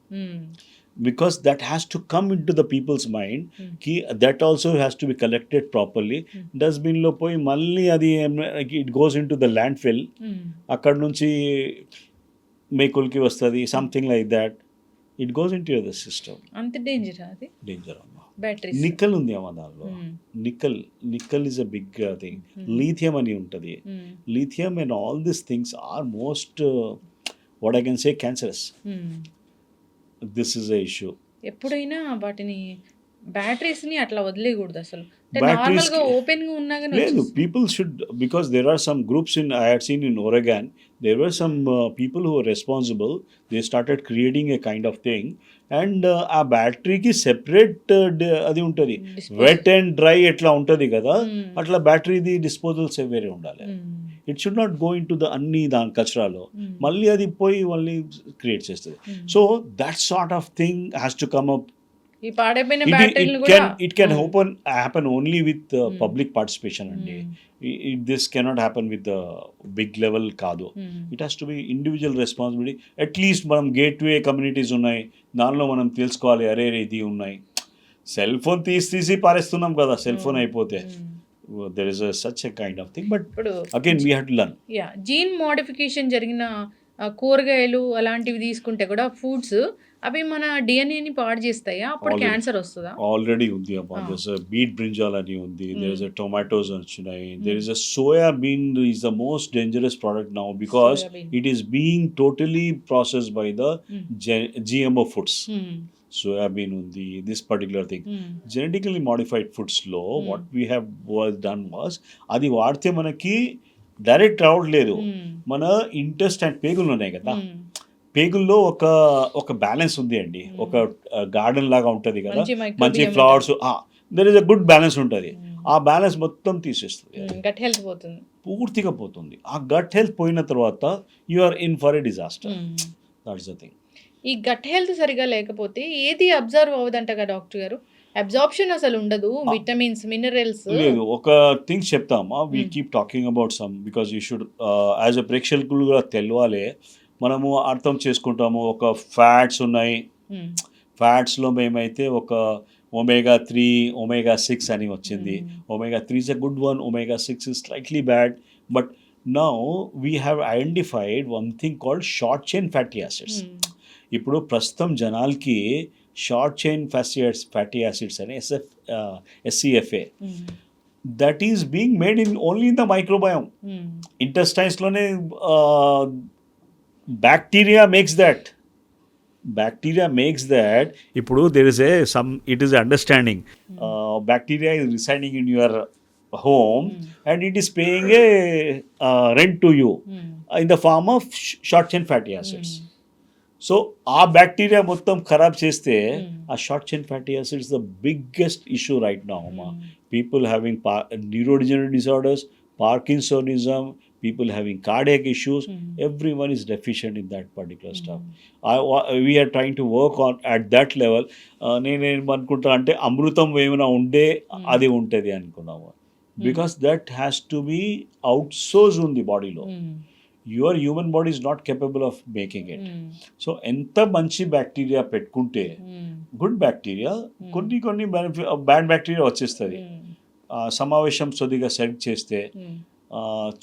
Because that has to come into the people's mind ki that also has to be collected properly. Dustbin lo poi malli adi it goes into the landfill, akkad nunchi mekulki vastadi, something like that. It goes into the system. అంత danger అది. Danger amma. Batteries. Nickel ఉంది అమ్మ దానిలో. Nickel is a big thing. Lithium ani untadi. Lithium and all these things are most what I can say cancerous. This is a issue. ఎప్పుడైనా వాటిని batteries ని అట్లా వదిలేయకూడదు అసలు. Batteries నార్మల్ గా open గా ఉన్నా కానీ లేదు, people should, because there are some groups I had seen in Oregon, there were some people who were responsible. They started creating a kind of thing, and ఆ బ్యాటరీకి separate అది ఉంటుంది, wet and dry ఎట్లా ఉంటుంది కదా, అట్లా బ్యాటరీది disposals వేరే ఉండాలి. It should not go into the అన్ని దాని కచరాలో మళ్ళీ అది పోయి మళ్ళీ క్రియేట్ చేస్తుంది. So that sort of thing has to come up. ఈ పాడైపోయిన బ్యాటరీలు కూడా It can happen only with public participation అండి. This cannot happen with the big level కాదు. It has to be individual responsibility. At least మనం gateway communities ఉన్నాయి, దానిలో మనం తెలుసుకోవాలి, అరే ఇది ఉన్నాయి. సెల్ ఫోన్ తీసి పారేస్తున్నాం కదా, సెల్ ఫోన్ అయిపోతే. There is such a kind of thing, but again we have to learn. Gene modification జరిగిన కూరగాయలు అలాంటివి తీసుకుంటే కూడా ఫుడ్స్ అవి మన డిఎన్ఏని పాడు చేస్తాయా? అప్పుడు క్యాన్సర్ వస్తుందా? ఆల్రెడీ ఉంది అమ్మా. దేర్ ఇస్ బీట్ బ్రింజాల్ అని ఉంది, దేర్ ఇస్ టొమాటోస్ వచ్చినాయి, there is soya bean is the most dangerous product now because it is being totally processed by the GMO foods. Soyabean ఉంది, this particular thing. Genetically modified ఫుడ్స్లో what we have done was, అది వాడితే మనకి direct రావట్లేదు, మన intestine పేగులు ఉన్నాయి కదా, పేగుల్లో ఒక బ్యాలెన్స్ ఉంది అండి. ఒక గార్డెన్ లాగా ఉంటుంది కదా, మంచి flowers, there is a good balance ఉంటుంది. ఆ బ్యాలెన్స్ మొత్తం తీసేస్తుంది, గట్ హెల్త్ పోతుంది, పూర్తిగా పోతుంది. ఆ గట్ హెల్త్ పోయిన తర్వాత you are in for a disaster. That's the thing. ఈ గట్ హెల్త్ సరిగా లేకపోతే ఏది అబ్జర్వ్ అవ్వదంట కదా డాక్టర్ గారు? అబ్జార్ప్షన్ అసలు ఉండదు, విటమిన్స్, మినరల్స్ లేదు. ఒక థింగ్స్ చెప్తామా, we keep talking about some because you should as a ప్రేక్షకులుగా తెలవాలి. మనము అర్థం చేసుకుంటాము, ఒక ఫ్యాట్స్ ఉన్నాయి, ఫ్యాట్స్లో మేమైతే ఒక omega-3, omega-6 అని వచ్చింది. omega-3 is a good one, omega-6 is slightly bad, but now we have identified one thing called short chain fatty acids. ఇప్పుడు ప్రస్తుతం జనాలకి షార్ట్ చైన్ ఫ్యాటీ యాసిడ్స్ అని SCFA that is being made in only in the microbiome. ఇంటెస్టైన్స్లోనే bacteria makes that. ఇప్పుడు there is it is understanding bacteria is residing in your home and it is paying a rent to you in the form of short chain fatty acids. So ఆ bacteria మొత్తం ఖరాబ్ చేస్తే ఆ short chain fatty acids the biggest issue right now అమ్మా. People having neurodegenerative disorders, parkinsonism, people having cardiac issues, Mm. everyone is deficient in that particular stuff. We are trying to work on at that level. నేనేమనుకుంటా అంటే అమృతం ఏమైనా ఉండే అది ఉంటుంది అనుకున్నాము, because that has to be outsource ఉంది బాడీలో. Your human body is not capable of making it. So ఎంత మంచి బ్యాక్టీరియా పెట్టుకుంటే, గుడ్ బ్యాక్టీరియా, కొన్ని కొన్ని బ్యాడ్ బ్యాక్టీరియా వచ్చేస్తుంది. సమావేశం కొద్దిగా సెట్ చేస్తే,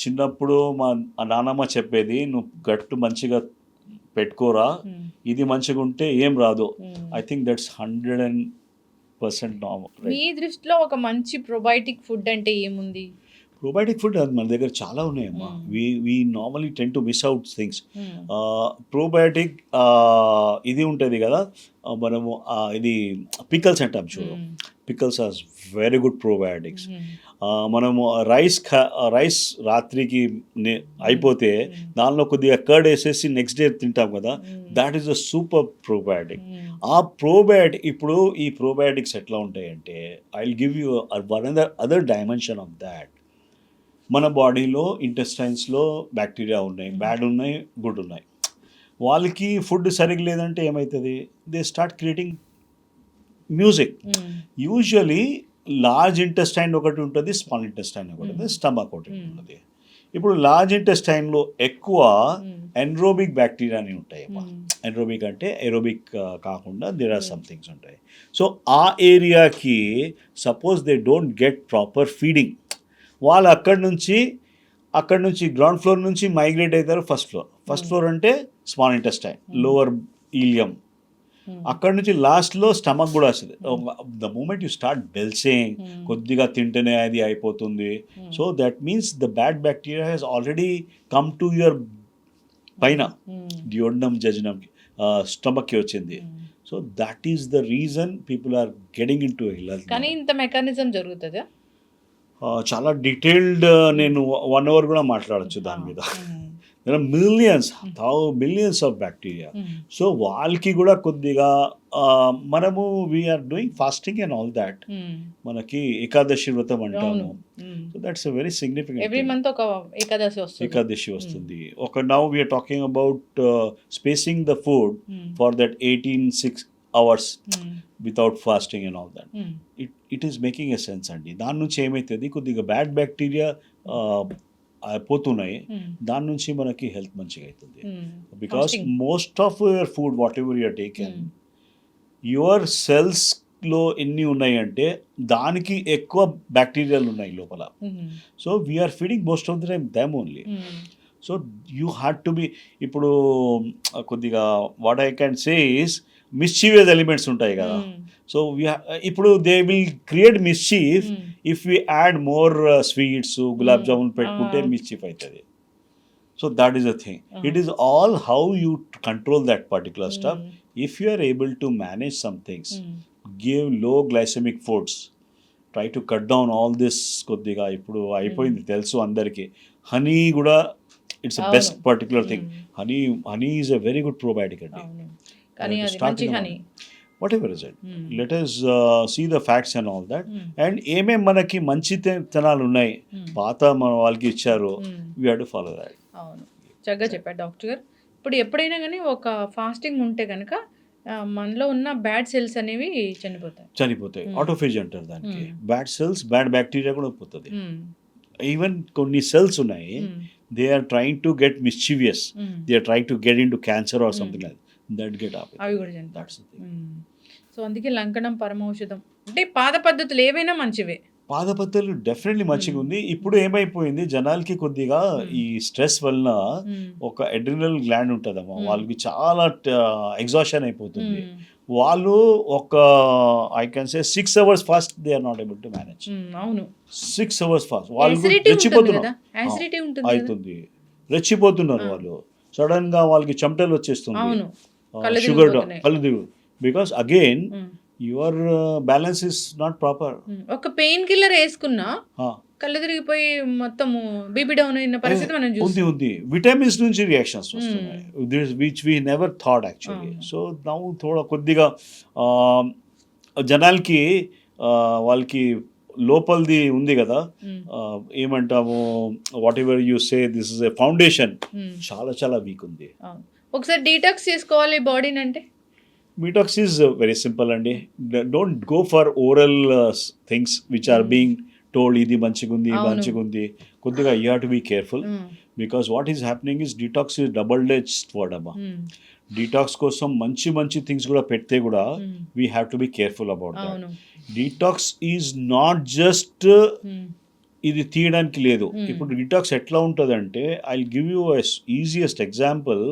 చిన్నప్పుడు మా నాన్నమ్మ చెప్పేది, నువ్వు గట్టు మంచిగా పెట్టుకోరా, ఇది మంచిగా ఉంటే ఏం రాదు. I think that's 100% normal. మీ దృష్టిలో ఒక మంచి probiotic ఫుడ్ అంటే ఏముంది? ప్రోబయాటిక్ ఫుడ్ మన దగ్గర చాలా ఉన్నాయమ్మా. We normally tend to miss out things. Probiotic ఇది ఉంటుంది కదా, మనము ఇది పికల్స్ అంటాం చూడు, pickles are very good probiotics. మనము రైస్ రాత్రికి అయిపోతే దానిలో కొద్దిగా కర్డ్ వేసేసి నెక్స్ట్ డే తింటాం కదా, that is a super probiotic. ఆ ప్రోబయాటిక్, ఇప్పుడు ఈ ప్రోబయాటిక్స్ ఎట్లా ఉంటాయంటే, I will give you other dimension of that. మన బాడీలో ఇంటెస్టైన్స్లో బ్యాక్టీరియా ఉన్నాయి, బ్యాడ్ ఉన్నాయి, గుడ్ ఉన్నాయి. వాళ్ళకి ఫుడ్ సరిగ్గా లేదంటే ఏమవుతుంది, they start creating music. Usually large intestine ఒకటి ఉంటుంది, స్మాల్ ఇంటెస్టైన్ ఒకటి ఉంటుంది, స్టమక్ ఒకటి ఉంటుంది. ఇప్పుడు లార్జ్ ఇంటెస్టైన్లో ఎక్కువ ఎన్రోబిక్ బ్యాక్టీరియా అని ఉంటాయి. ఎన్రోబిక్ అంటే ఏరోబిక్ కాకుండా దేర్ ఆర్ సమ్ థింగ్స్ ఉంటాయి. సో ఆ ఏరియాకి suppose they don't get proper feeding, వాళ్ళు అక్కడి నుంచి గ్రౌండ్ ఫ్లోర్ నుంచి మైగ్రేట్ అవుతారు ఫస్ట్ ఫ్లోర్ అంటే స్మాల్ ఇంటెస్టైన్, లోవర్ ఈలియం. అక్కడి నుంచి లాస్ట్లో స్టమక్ కూడా వస్తుంది. ద మూమెంట్ యూ స్టార్ట్ బెల్సింగ్, కొద్దిగా తింటేనే అది అయిపోతుంది. So that means the bad bacteria has already come to your పైన, డియోడనం జజనం స్టమక్కి వచ్చింది. So that is the reason people are getting into health. కానీ ఇంత మెకానిజం జరుగుతుందా? చాలా డీటెయిల్డ్, నేను 1 hour కూడా మాట్లాడచ్చు దాని మీద. There are millions of bacteria. So వాళ్ళకి కూడా కొద్దిగా మనము we are doing fasting and all that. మనకి ఏకాదశి వ్రతం అంటాము. So that's a very significant. Every month ఒక ఏకాదశి వస్తుంది. Now we are talking about spacing the food for that 18-6 hours without fasting and all that. It is making a sense అండి. దాని నుంచి ఏమవుతుంది, కొద్దిగా బ్యాడ్ బ్యాక్టీరియా పోతున్నాయి, దాని నుంచి మనకి హెల్త్ మంచిగా అవుతుంది. Because most of your food whatever you're taken, your సెల్స్లో ఎన్ని ఉన్నాయి అంటే దానికి ఎక్కువ బ్యాక్టీరియాలు ఉన్నాయి లోపల. So we're feeding most of the time them only. So you had to be, ఇప్పుడు కొద్దిగా what I can say is mischievous elements ఉంటాయి కదా. సో ఇప్పుడు they will create mischief if we add more sweets, gulab jamun పెట్టుకుంటే mischief అవుతుంది. So that is the thing. It is all how you control that particular stuff. If you are able to manage some things, give low glycemic foods, try to cut down all this. కొద్దిగా ఇప్పుడు అయిపోయింది తెలుసు అందరికీ, honey కూడా it's best particular thing. Honey is a very good probiotic అండి. కానీ అది మంచి honey, whatever is it. Let us see the facts and all that. And ఏమేం మనకి మంచి తనాలు ఉన్నాయి, పాత మన వాళ్ళకి ఇచ్చారు, we have to follow that. అవును, చక్కగా చెప్పారు డాక్టర్ గారు. ఇప్పుడు ఎప్పుడైనా కానీ ఒక ఫాస్టింగ్ ఉంటే కనుక మనలో ఉన్న బ్యాడ్ సెల్స్ అనేవి చనిపోతాయి. ఆటోఫేజ్ అంటారు దానికి. బ్యాడ్ సెల్స్, బ్యాడ్ బ్యాక్టీరియా కూడా పోతుంది. ఈవెన్ కొన్ని సెల్స్ ఉన్నాయి, they are trying to get mischievous, they are trying to get in to cancer or something like that get up. అవి కూడా చనిపోతాయి. సో అందుకే లంకణం పరమౌషధం అంటే పాద పద్ధతులు ఏవైనా మంచివే. పాద పద్ధతులు డెఫినెట్లీ మంచిగా ఉంది. ఇప్పుడు ఏమైపోయింది, జనాలకి కొద్దిగా ఈ స్ట్రెస్ వలన ఒక అడ్రినల్ గ్లాండ్ ఉంటుందమ్మా, వాళ్ళకి చాలా ఎగ్జాషన్ అయిపోతుంది. వాళ్ళు ఒక I can say 6 hours fast they are not able to manage. అవును, 6 hours ఫాస్ట్ వాళ్ళు రెచ్చిపోతున్నారు, అవుతుంది, రెచ్చిపోతున్నారు వాళ్ళు. సడన్ గా వాళ్ళకి చెమటలు వచ్చేస్తుంది, షుగర్, కళ్ళు దిగు. Because again your balance is not proper. ఒక పెయిన్ కిల్లర్ వేసుకున్నా కళ్ళు తిరిగిపోయి మొత్తము బీపీ డౌన్ అయిన పరిస్థితి మనం చూస్తాం. ఉంది. విటమిన్స్ నుంచి రియాక్షన్స్ వస్తున్నాయి, which we never thought actually. So కొద్దిగా జనాలకి వాళ్ళకి లోపలిది ఉంది కదా, Hmm. ఏమంటాము, what ever you say, this is a foundation, Hmm. చాలా చాలా వీక్ ఉంది. అవును. ఒకసారి డీటాక్స్ చేసుకోవాలి బాడీని అంటే మీటాక్స్ ఈజ్ వెరీ సింపుల్ అండి. Don't go for oral things which are being told, ఇది మంచిగుంది అవును. మంచిగుంది. కొద్దిగా you have to be careful, because what is happening is detox is double edged word అమ్మా. డీటాక్స్ కోసం మంచి మంచి థింగ్స్ కూడా పెడితే కూడా we have to be careful about that. అవును. డీటాక్స్ ఈజ్ నాట్ జస్ట్ ఇది తీయడానికి లేదు. ఇప్పుడు డీటాక్స్ ఎట్లా ఉంటుందంటే, I give you easiest example.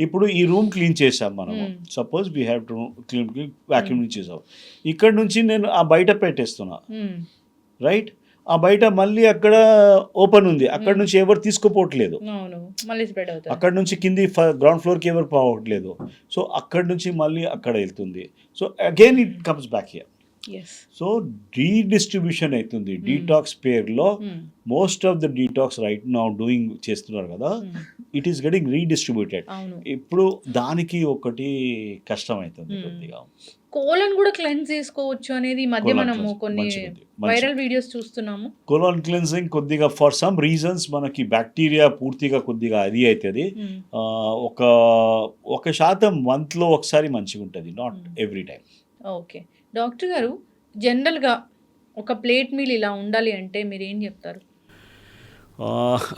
ఇప్పుడు ఈ రూమ్ క్లీన్ చేసాం మనము, suppose we have to clean vacuum చేసాం, ఇక్కడ నుంచి నేను ఆ బయట పెట్టేస్తున్నా, రైట్? ఆ బయట మళ్ళీ అక్కడ ఓపెన్ ఉంది, అక్కడ నుంచి ఎవరు తీసుకోపోవట్లేదు, అవును, మళ్ళీ స్ప్రెడ్ అవుతుంది. అక్కడ నుంచి కింది గ్రౌండ్ ఫ్లోర్కి ఎవరు పోవట్లేదు, సో అక్కడ నుంచి మళ్ళీ అక్కడ వెళ్తుంది, so again it comes back here. yes so redistribution అవుతుంది డీటాక్స్ పేరులో. Most of the detox right now doing చేస్తున్నారు కదా, ఇట్ ఈస్ గెటింగ్ రీడిస్ట్రిబ్యూటెడ్. అవును. ఇప్పుడు దానికి ఒకటి కష్టం అవుతుంది కొద్దిగా. కోలన్ కూడా క్లెన్స్ చేసుకోవచ్చు అనేది ఈ మధ్య Colon మనము cleanse, కొన్ని మంచిది. వైరల్ వీడియోస్ చూస్తున్నాము. కోలాన్ క్లెన్సింగ్ కొద్దిగా ఫర్ సమ్ రీజన్స్ మనకి బ్యాక్టీరియా పూర్తిగా కొద్దిగా అది అవుతుంది. ఒక శాతం మంత్లో ఒకసారి మంచిగా ఉంటుంది, not every time. Okay doctor గారు, జనరల్గా ఒక ప్లేట్ మీల్ ఇలా ఉండాలి అంటే మీరు ఏం చెప్తారు?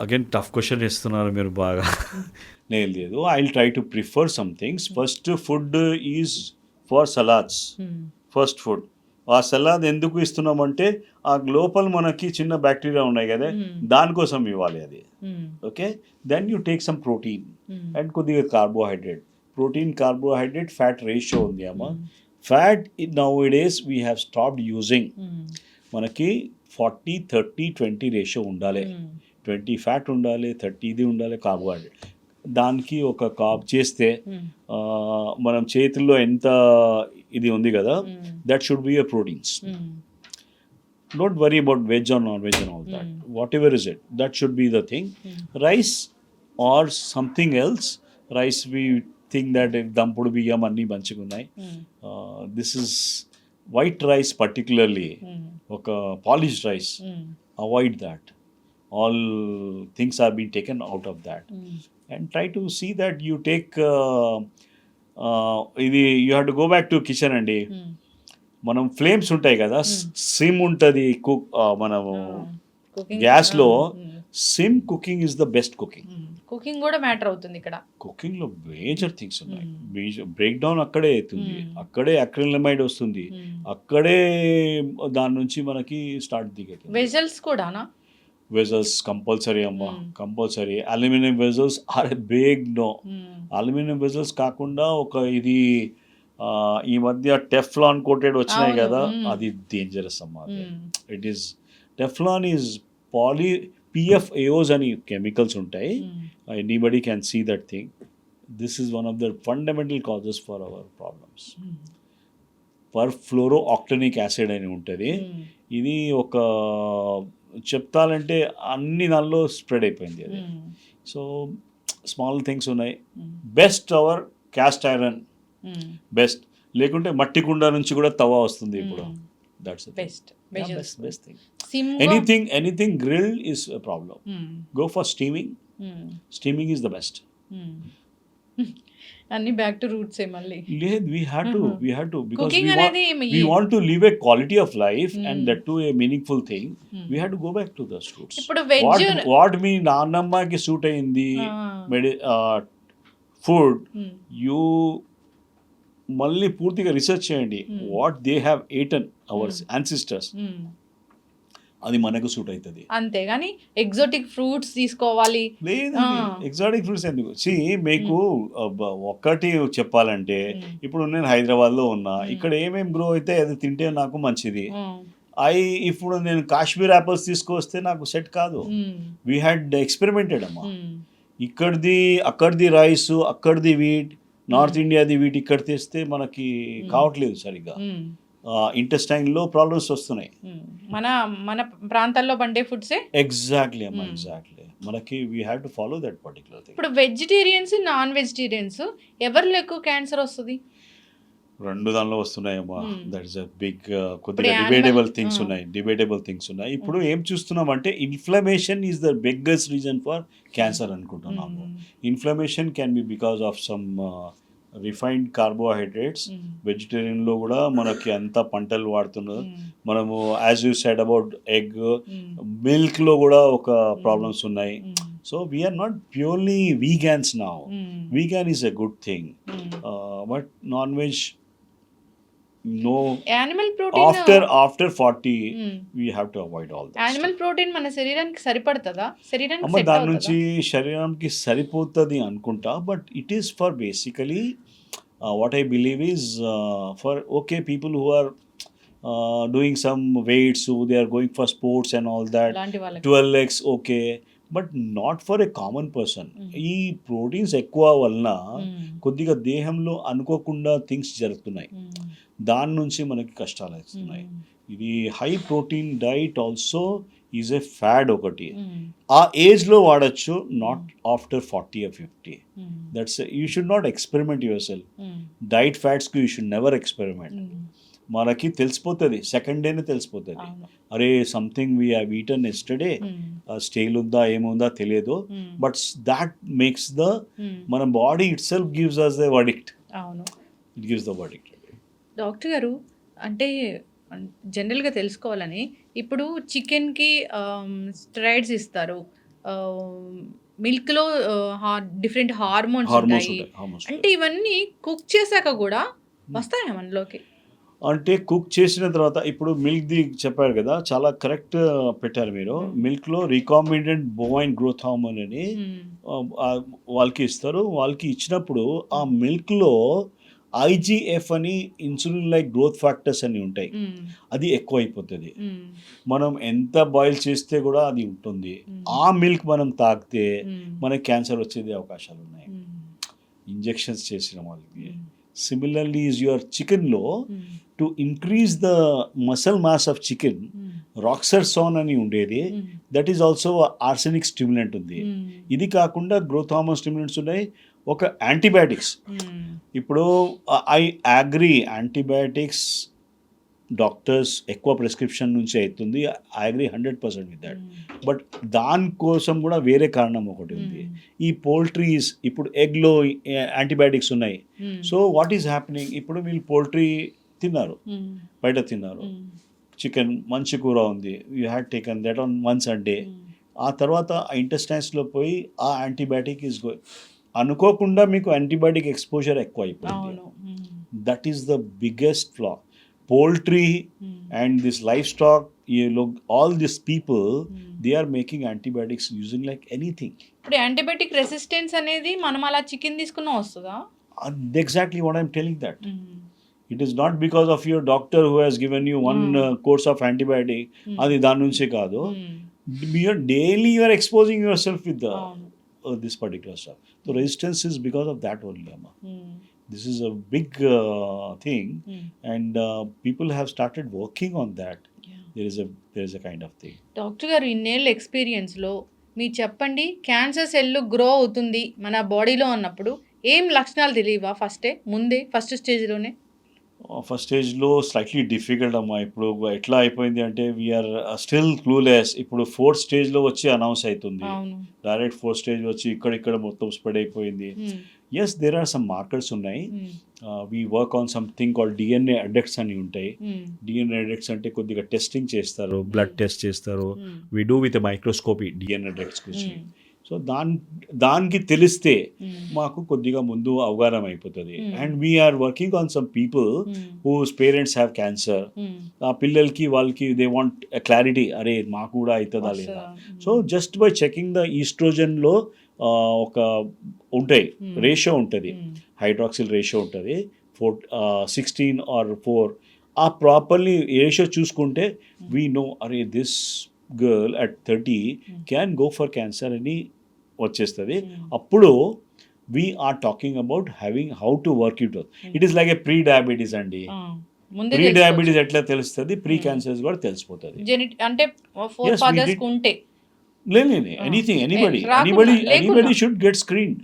అగైన్ టఫ్ క్వశ్చన్ ఇస్తున్నారు మీరు బాగా. నేను లేదు, I will try to prefer some things. First food is for salads. First food, ఆ సలాడ్ ఎందుకు ఇస్తున్నామంటే ఆ లోపల మనకి చిన్న బ్యాక్టీరియా ఉన్నాయి కదా, దానికోసం ఇవ్వాలి అది. Okay, then you take some protein and కొద్దిగా carbohydrate. Protein carbohydrate fat ratio ఉంది అమ్మా. Fat nowadays we have stopped using. మనకి 40-30-20 రేషియో ఉండాలి. 20 ఫ్యాట్ ఉండాలి, 30 ఇది ఉండాలి కార్బోహైడ్రేట్. దానికి ఒక కాప్ చేస్తే మనం చేతుల్లో ఎంత ఇది ఉంది కదా, that should be a proteins. Don't worry about veg or non veg and all that, whatever is it, that should be the thing. Rice or something else. Rice we think that దంపుడు బియ్యం అన్నీ మంచిగా ఉన్నాయి. This is white rice particularly, ఒక polished rice, avoid that. All things are being taken out of that, and try to see that you take you have to go back to kitchen అండి. మనం flames ఉంటాయి కదా, sim ఉంటుంది, మనము గ్యాస్లో sim cooking is the best cooking. Cooking కూడా matter అవుతుంది ఇక్కడ. కుకింగ్లో మేజర్ థింగ్స్ ఉన్నాయి. బ్రేక్ డౌన్ అక్కడే అవుతుంది, అక్కడే అక్రిలమైడ్ వస్తుంది, అక్కడే దాని నుంచి మనకి స్టార్ట్ దిగుతుంది. వెజల్స్ కూడానా? వెజల్స్ కంపల్సరీ అమ్మా, compulsory. Aluminium vessels are a big no. Aluminium vessels కాకుండా ఒక ఇది ఈ మధ్య టెఫ్లాన్ కోటెడ్ వచ్చినాయి కదా, అది డేంజరస్ అమ్మా. It is Teflon is PFAOs అని కెమికల్స్ ఉంటాయి. Anybody can see that thing. This is one of the fundamental causes for our problems. Perfluoro octanoic acid అని ఉంటుంది. ఇది ఒక చెప్తానంటే అన్ని దానిలో స్ప్రెడ్ అయిపోయింది అది. సో స్మాల్ థింగ్స్ ఉన్నాయి. Best hour cast iron best, లేకుంటే మట్టి కుండ నుంచి కూడా తవా వస్తుంది ఇప్పుడు. That's best best thing. Anything grilled is a problem. Go for steaming. Steaming is the best. అన్ని బ్యాక్ టు రూట్స్ ఏ మళ్ళీ. లేదు, we have to because Cooking we want to live a quality of life and that too a meaningful thing. We have to go back to those roots. ఇప్పుడు veg what మీ నాన్నమ్మకి suit అయింది food, you మళ్ళీ పూర్తిగా research చేయండి. What they have eaten our ancestors, అది మనకు suit అవుతుంది. అంతేగాని ఎగ్జోటిక్ ఫ్రూట్స్ తీసుకోవాలి లేదు. ఎగ్జాటిక్ ఫ్రూట్స్ ఎందుకు? మీకు ఒక్కటి చెప్పాలంటే, ఇప్పుడు నేను హైదరాబాద్లో ఉన్నా, ఇక్కడ ఏమేమి గ్రో అయితే అది తింటే నాకు మంచిది. ఇప్పుడు నేను కాశ్మీర్ యాపిల్స్ తీసుకొస్తే నాకు సెట్ కాదు. వీ హ్యాడ్ ఎక్స్పెరిమెంటెడ్ అమ్మా. ఇక్కడిది అక్కడిది రైస్, అక్కడిది వీట్, నార్త్ ఇండియాది వీట్ ఇక్కడ తెస్తే మనకి కావట్లేదు సరిగ్గా. ఇంటెస్టైన్లో ప్రాబ్లమ్స్ వస్తున్నాయి. మన ప్రాంతాల్లో పండే ఫుడ్సే. ఎగ్జాక్ట్లీ అమ్మా, ఎగ్జాక్ట్లీ. మనకి we have to follow that particular thing. ఇప్పుడు వెజిటేరియన్స్, నాన్ వెజిటేరియన్స్ ఎవరిలో ఎక్కువ క్యాన్సర్ వస్తుంది? రెండు దానిలో వస్తున్నాయమ్మా. దట్ ఇస్ అ బిగ్ కొద్దిగా ఇప్పుడు డిబేటబుల్ animal- థింగ్స్ ఉన్నాయి, డిబేటబుల్ థింగ్స్ ఉన్నాయి. ఇప్పుడు ఏం చూస్తున్నామంటే inflammation is the biggest reason for cancer అనుకుంటున్నాము. Inflammation can be because of some refined carbohydrates. వెజిటేరియన్లో కూడా మనకి అంత పంటలు వాడుతున్నారు. మనము as you said about egg, మిల్క్లో కూడా ఒక ప్రాబ్లమ్స్ ఉన్నాయి. So we're not purely vegans now. Vegan is a good thing, but non veg no. Animal protein After 40 we have to avoid all that animal protein మన శరీరానికి సరిపడుతుందా? శరీరానికి అమ్మ set దాని అవుతుందా? నుంచి శరీరానికి సరిపోతుంది అనుకుంటా. But it is for basically what I believe is for okay people who are doing some weights, they are going for sports and all that, అలాంటి వాళ్ళకి 12x okay, but not for a common person. ఈ proteins ఎక్కువ వలన కొద్దిగా దేహంలో అనుకోకుండా things జరుగుతున్నాయి, దాని నుంచి మనకి కష్టాలు వస్తున్నాయి. ఇది high protein diet also is a fad ఒకటి. ఆ ఏజ్లో వాడచ్చు, not after 40 or 50. That's you should not experiment your self. Diet ఫ్యాట్స్కి యూ షుడ్ నెవర్ ఎక్స్పెరిమెంట్. మనకి తెలిసిపోతుంది, సెకండ్ డేనే తెలిసిపోతుంది, అరే something we have eaten yesterday, stale ఉందా ఏముందా తెలియదు. బట్ దాట్ మేక్స్ ద మన body it self gives us the verdict. అవును it gives the verdict. Doctor గారు, అంటే జనరల్గా తెలుసుకోవాలని, ఇప్పుడు చికెన్కి స్టెరాయిడ్స్ ఇస్తారు, మిల్క్లో డిఫరెంట్ హార్మోన్స్ ఉంటాయి, అంటే ఇవన్నీ కుక్ చేశాక కూడా వస్తాయా మనలోకి? అంటే కుక్ చేసిన తర్వాత ఇప్పుడు మిల్క్ది చెప్పారు కదా, చాలా కరెక్ట్ పెట్టారు మీరు. మిల్క్లో రికాంబినెంట్ బోవైన్ గ్రోత్ హార్మోన్ అని వాళ్ళకి ఇస్తారు. వాళ్ళకి ఇచ్చినప్పుడు ఆ మిల్క్లో IGF అని ఇన్సులిన్ లైక్ గ్రోత్ ఫ్యాక్టర్స్ అని ఉంటాయి, అది ఎక్కువ అయిపోతుంది. మనం ఎంత బాయిల్ చేస్తే కూడా అది ఉంటుంది. ఆ మిల్క్ మనం తాగితే మనకి క్యాన్సర్ వచ్చేది అవకాశాలు ఉన్నాయి, ఇంజెక్షన్స్ చేసిన వాళ్ళకి. సిమిలర్లీ ఈజ్ యువర్ చికెన్లో to increase the muscle mass of chicken, roxarsone అని ఉండేది, that is also arsenic stimulant ఉంది. ఇది కాకుండా గ్రోత్ హార్మోన్ స్టిమ్యులెంట్స్ ఉన్నాయి, ఒక యాంటీబయాటిక్స్. ఇప్పుడు ఐ అగ్రీ, యాంటీబయాటిక్స్ డాక్టర్స్ ఎక్కువ ప్రిస్క్రిప్షన్ నుంచి అవుతుంది, I agree 100% with that. But దానికోసం కూడా వేరే కారణం ఒకటి ఉంది. ఈ పోల్ట్రీస్, ఇప్పుడు ఎగ్లో యాంటీబయాటిక్స్ ఉన్నాయి. సో వాట్ ఈస్ హ్యాపెనింగ్, ఇప్పుడు వీళ్ళు పోల్ట్రీ తిన్నారు, బయట తిన్నారు, చికెన్ మంచి కూర ఉంది, you had taken that on once a day. ఆ తర్వాత ఆ ఇంటెస్టైన్స్లో పోయి ఆ యాంటీబయాటిక్ ఈజ్ గోయింగ్, అనుకోకుండా మీకు యాంటీబయాటిక్ ఎక్స్పోజర్ ఎక్కువ అయిపోయింది. That is the biggest flaw. Poultry and this livestock, you look, all these people, they are making antibiotics using like anything. ఇప్పుడు యాంటీబయాటిక్ రెసిస్టెన్స్ అనేది మనం అలా చికెన్ తీసుకున్నా వస్తుందా? Exactly what I'm telling that. It is not because of your doctor who has given you one course of antibiotic. అది దాని నుంచే కాదు. Daily you are exposing yourself with the this particular stuff. So resistance is because of that only, Amma. This is a big thing, and people have started working on that. There is a kind of thing. Doctor గారు, ఇన్నేళ్ళ ఎక్స్పీరియన్స్లో మీరు చెప్పండి, cancer cell grow అవుతుంది మన బాడీలో అన్నప్పుడు ఏం లక్షణాలు తెలియవా first స్టేజ్లోనే? ఫస్ట్ స్టేజ్లో స్లైట్లీ డిఫికల్ట్ అమ్మా. ఇప్పుడు ఎట్లా అయిపోయింది అంటే వీఆర్ స్టిల్ క్లూలెస్. ఇప్పుడు 4th స్టేజ్లో వచ్చి అనౌన్స్ అవుతుంది, డైరెక్ట్ 4th స్టేజ్ వచ్చి ఇక్కడ మొత్తం స్ప్రెడ్ అయిపోయింది. Yes, there are some markers ఉన్నాయి. We work on something called DNA adducts అని ఉంటాయి. DNA అడెక్ట్స్ అంటే కొద్దిగా టెస్టింగ్ చేస్తారు, బ్లడ్ టెస్ట్ చేస్తారు. We do with microscopy DNA adducts గురించి. సో దానికి తెలిస్తే మాకు కొద్దిగా ముందు అవగాహన అయిపోతుంది. And we're working on some people whose parents have cancer. ఆ పిల్లలకి వాళ్ళకి దే వాంట్ క్లారిటీ, అరే మాకు కూడా అవుతుందా లేదా. So just by checking the ఈస్ట్రోజన్లో ఒక ఉంటాయి, రేషియో ఉంటుంది, హైడ్రాక్సిల్ రేషియో ఉంటుంది 16 or 4. ఆ ప్రాపర్లీ రేషియో చూసుకుంటే వీ నో, అరే this girl at 30 can go for cancer అని వచ్చేస్తుంది. అప్పుడు we are talking about having how to work it. It is like a pre diabetes అండి. ప్రీ డయాబెటీస్ ఎట్లా తెలుస్తుంది, ప్రీ క్యాన్సర్స్ కూడా తెలిసిపోతుంది. అంటే anybody should get screened.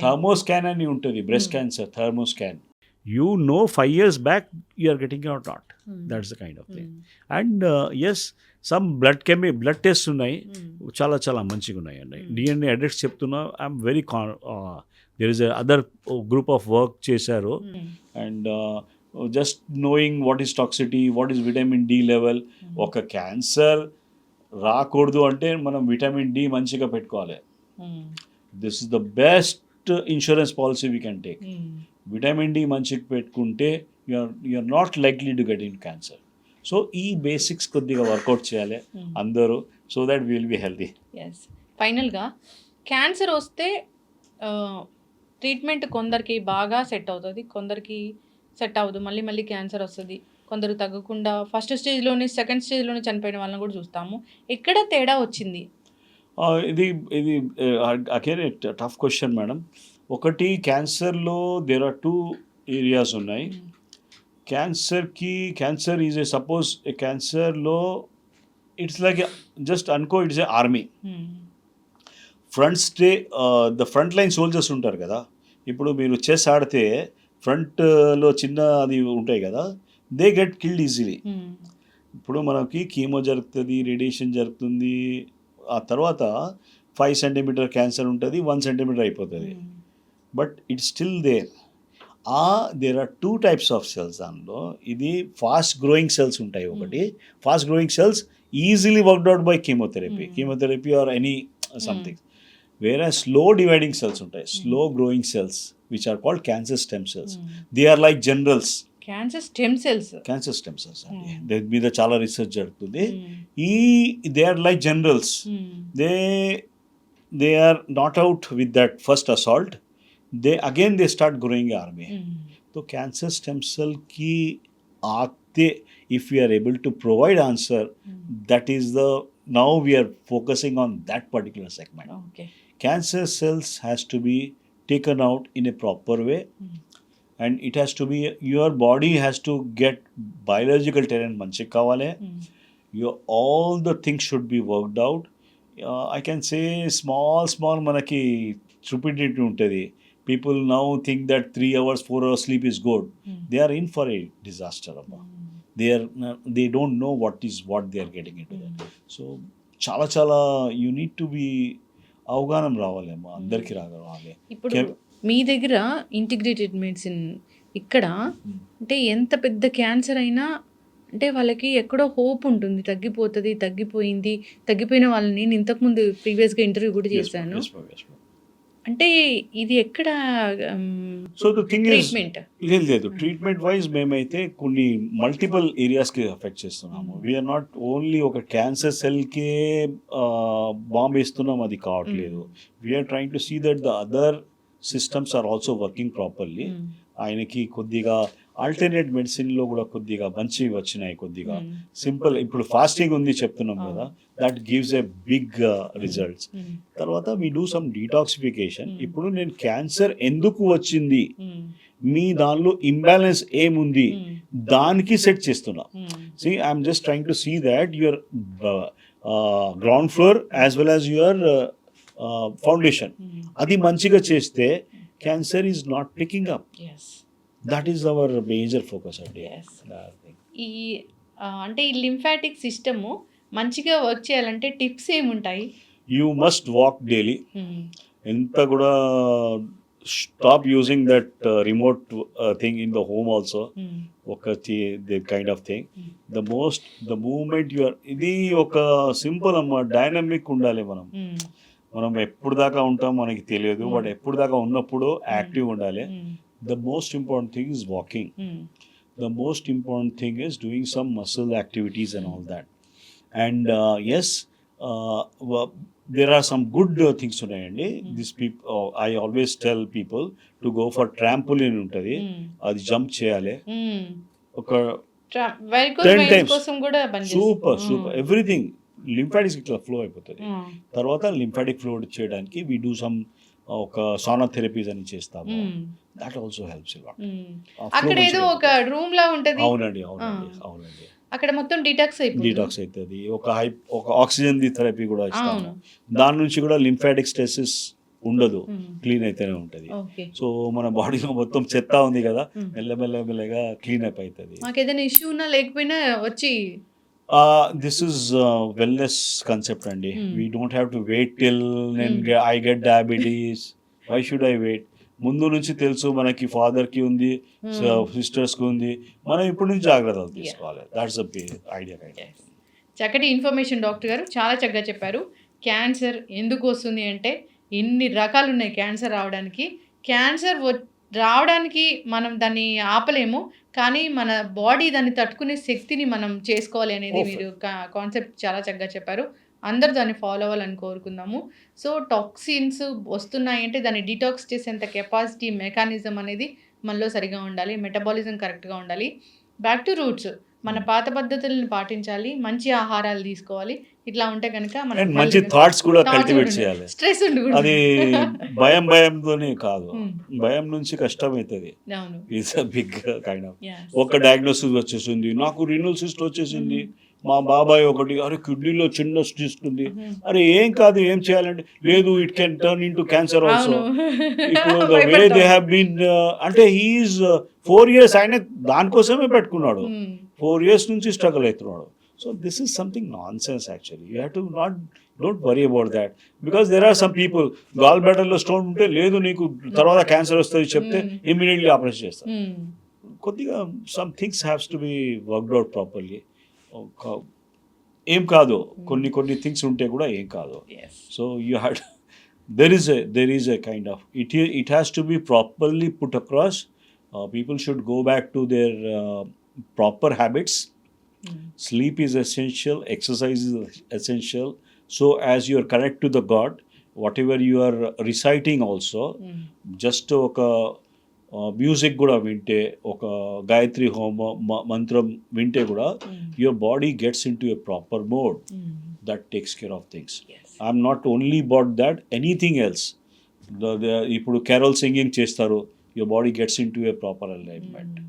Thermoscan అని ఉంటుంది, breast cancer thermoscan. you know 5 years back you are getting or not. That's the kind of thing. And yes, some blood tests ఉన్నాయి, చాలా చాలా మంచిగా ఉన్నాయండి. DNA అడిక్ట్స్ చెప్తున్నా, I'm very there is a other group of work చేశారు. And just knowing what is toxicity, what is vitamin D level, ఒక cancer రాకూడదు అంటే మనం విటమిన్ డి మంచిగా పెట్టుకోవాలి. This is the best insurance policy we can take. Vitamin D మంచిగా పెట్టుకుంటే you are not likely to get in cancer. So ఈ basics కొద్దిగా వర్కౌట్ చేయాలి అందరూ, so that will be healthy. Yes, ఫైనల్గా క్యాన్సర్ వస్తే ట్రీట్మెంట్ కొందరికి బాగా సెట్ అవుతుంది, కొందరికి సెట్ అవ్వదు, మళ్ళీ మళ్ళీ క్యాన్సర్ వస్తుంది, కొందరు తగ్గకుండా ఫస్ట్ స్టేజ్లోనే సెకండ్ స్టేజ్లోనే చనిపోయిన వాళ్ళని కూడా చూస్తాము. ఎక్కడ తేడా వచ్చింది? ఇది అగైన్ టఫ్ క్వశ్చన్ మేడం. ఒకటి, క్యాన్సర్లో దేర్ ఆర్ 2 ఏరియాస్ ఉన్నాయి. క్యాన్సర్ ఈజ్ ఏ సపోజ్ క్యాన్సర్లో ఇట్స్ లైక్ జస్ట్ అనుకో, it's a army. The front line soldiers ఉంటారు కదా. ఇప్పుడు మీరు చెస్ ఆడితే ఫ్రంట్లో చిన్న అది ఉంటాయి కదా, దే గెట్ కిల్డ్ ఈజీలీ. ఇప్పుడు మనకి కీమో జరుగుతుంది, రేడియేషన్ జరుగుతుంది, ఆ తర్వాత 5 సెంటీమీటర్ క్యాన్సర్ ఉంటుంది, 1 సెంటీమీటర్ అయిపోతుంది. But it's still there are 2 types of cells. దానిలో ఇది ఫాస్ట్ గ్రోయింగ్ సెల్స్ ఉంటాయి. ఒకటి fast growing cells easily worked out by chemotherapy or any something. వేరే స్లో డివైడింగ్ సెల్స్ ఉంటాయి, slow growing cells, which are called cancer stem cells. They are like generals. Cancer stem cells అండి, దాని మీద చాలా research జరుగుతుంది. They are like generals. They are not out with that first assault. They start growing army. तो cancer stem cell की आते, if we are able to provide answer, that is the now we are focusing on that particular segment. Okay. Cancer cells has to be taken out in a proper way, and it has to be, your body has to get biological terrain manchi kavale. All the things should be worked out. I can say small manaki stupidity untadi. People now think that 3 hours, 4 hours sleep is good. They are in for a disaster. They don't know what they are getting into. So చాలా you need to be అవగాహన రావాలేమో, అందరికీ రావాలి. ఇప్పుడు మీ దగ్గర integrated medicine ఇక్కడ అంటే ఎంత పెద్ద క్యాన్సర్ అయినా అంటే వాళ్ళకి ఎక్కడో హోప్ ఉంటుంది, తగ్గిపోయింది, తగ్గిపోయిన వాళ్ళని నేను ఇంతకుముందు ప్రీవియస్గా ఇంటర్వ్యూ కూడా చేశాను. అంటే ఇది ఎక్కడ సో ద థింగ్ ట్రీట్మెంట్ లేదు. ట్రీట్మెంట్ వైజ్ మేమైతే కొన్ని మల్టిపుల్ ఏరియాస్కి ఎఫెక్ట్ చేస్తున్నాము. వీఆర్ నాట్ ఓన్లీ ఒక క్యాన్సర్ సెల్కే బాంబ్ వేస్తున్నాం, అది కావట్లేదు. We are trying to see that the other systems are also working properly. ఆయనకి కొద్దిగా ఆల్టర్నేట్ మెడిసిన్లో కూడా కొద్దిగా మంచి వచ్చినాయి. కొద్దిగా సింపుల్, ఇప్పుడు ఫాస్టింగ్ ఉంది చెప్తున్నాం కదా, that gives a big results. తర్వాత వీ డూ సమ్ డీటాక్సిఫికేషన్. ఇప్పుడు నేను క్యాన్సర్ ఎందుకు వచ్చింది, మీ దానిలో ఇంబ్యాలెన్స్ ఏముంది, దానికి సెట్ చేస్తున్నా. See I'm just trying to see that your ground floor as well as your foundation అది మంచిగా చేస్తే cancer is not picking up. That is our major focus అండి. ఈ అంటే ఈ లింఫాటిక్ సిస్టము మంచిగా వర్క్ చేయాలంటే టిప్స్ ఏముంటాయి? You must walk daily. ఎంత కూడా stop using that remote thing in the home also. ఒక kind of thing the moment you are, ఇది ఒక సింపుల్ అమ్మా, డైనమిక్ ఉండాలి. మనం ఎప్పుడు దాకా ఉంటాం మనకి తెలియదు, బట్ ఎప్పుడు దాకా ఉన్నప్పుడు యాక్టివ్ ఉండాలి. The most important thing is walking. The most important thing is doing some muscle activities and all that. And yes, there are some good things ఉన్నాయండి. These people, I always tell people to go for trampoline ఉంటుంది, అది jump చేయాలి ఒక 10 times. Super everything lymphatics ఇట్లా flow అయిపోతుంది. తర్వాత lymphatic flow చేయడానికి we do some ఒక సానా థెరపీస్ అని చేస్తాము. That also helps lot. అక్కడ ఏదో ఒక రూమ్ లా ఉంటది. అవునండి. అక్కడ మొత్తం డిటాక్స్ అవుతుంది. ఒక ఆక్సిజన్ ది థెరపీ కూడా ఇస్తాము. దాని నుంచి కూడా లింఫాటిక్ స్టెసిస్ ఉండదు, Hmm. క్లీన్ అయితేనే ఉంటుంది. ఓకే. సో మన బాడీలో మొత్తం చెత్త ఉంది కదా, మెల్లమెల్లగా క్లీన్ అప్ అవుతుంది. మాకు ఏదైనా ఇష్యూ ఉన్నా లేకపోయినా వచ్చి దిస్ ఇస్ వెల్నెస్ కాన్సెప్ట్ అండి. Hmm. We don't have to wait till I get diabetes. Why should I wait? ముందు నుంచి తెలుసు మనకి, ఫాదర్కి ఉంది, సిస్టర్స్కి ఉంది, మనం ఇప్పుడు నుంచి జాగ్రత్తలు తీసుకోవాలి. That's the idea. చక్కటి ఇన్ఫర్మేషన్ డాక్టర్ గారు, చాలా చక్కగా చెప్పారు. క్యాన్సర్ ఎందుకు వస్తుంది అంటే ఇన్ని రకాలు ఉన్నాయి క్యాన్సర్ రావడానికి. క్యాన్సర్ రావడానికి మనం దాన్ని ఆపలేము, కానీ మన బాడీ దాన్ని తట్టుకునే శక్తిని మనం చేసుకోవాలి అనేది మీరు కాన్సెప్ట్ చాలా చక్కగా చెప్పారు. అందరూ దాన్ని ఫాలో అవ్వాలని కోరుకుందాము. సో టాక్సిన్స్ వస్తున్నాయంటే దాన్ని డిటాక్స్ చేసేంత కెపాసిటీ, మెకానిజం అనేది మనలో సరిగా ఉండాలి, మెటబాలిజం కరెక్ట్గా ఉండాలి. బ్యాక్ టు రూట్స్, మన పాత పద్ధతులను పాటించాలి, మంచి ఆహారాలు తీసుకోవాలి. ఇట్లా ఉంటే కనుక అండ్ మంచి థాట్స్ కూడా కల్టివేట్ చేయాలి. స్ట్రెస్ ఉండకూడదు. అది భయంతోనే కాదు, భయం నుంచి కష్టం అవుతుంది. అవును. It's a big kind of. Yes. ఒక డయాగ్నోసిస్ వచ్చేసింది, నాకు రీనల్ సిస్ట్ వచ్చేసింది, మా బాబాయ్ ఒకటి, అరే కిడ్నీలో చిన్న సిస్ట్ ఉంది, అరే ఏం కాదు, ఏం చేయాలంటే లేదు, it can turn in to cancer also. ఇప్పుడు the way they have been, అంటే హీఈస్ 4 years ఆయన దానికోసమే పెట్టుకున్నాడు, 4 years నుంచి స్ట్రగుల్ అవుతున్నాడు. So this is something nonsense actually. You have to don't worry about that, because there are some people gall బ్లాడర్లో stone ఉంటే లేదు నీకు తర్వాత క్యాన్సర్ వస్తుంది చెప్తే ఇమ్మీడియట్లీ ఆపరేషన్ చేస్తారు. కొద్దిగా some things haves to be worked out properly. ఏం కాదు, కొన్ని థింగ్స్ ఉంటే కూడా ఏం కాదు. So you had there is a kind of it has to be properly put across. People should go back to their proper habits. Sleep is essential, exercise is essential. So as you are connect to the God, whatever you are reciting also, just ఒక music కూడా వింటే, ఒక గాయత్రి హోమ మంత్రం వింటే కూడా your body gets in to a proper mode that takes care of things. I'm not only about that, anything else. ఇప్పుడు Carroll singing చేస్తారు, your body gets in to a proper alignment.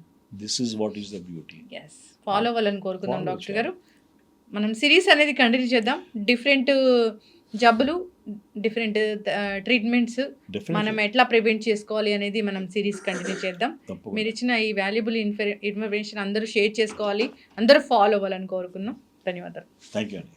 This is what is the beauty. Follow అవ్వాలని కోరుకుందాం doctor గారు. మనం series అనేది continue చేద్దాం. Different జబ్బులు, different treatments మనం ఎట్లా ప్రివెంట్ చేసుకోవాలి అనేది మనం సిరీస్ కంటిన్యూ చేద్దాం. మీరు ఇచ్చిన ఈ వాల్యుబుల్ ఇన్ఫర్మేషన్ అందరూ షేర్ చేసుకోవాలి, అందరూ ఫాలో అవ్వాలని కోరుకున్నాం. ధన్యవాదాలు. థ్యాంక్ యూ అండి.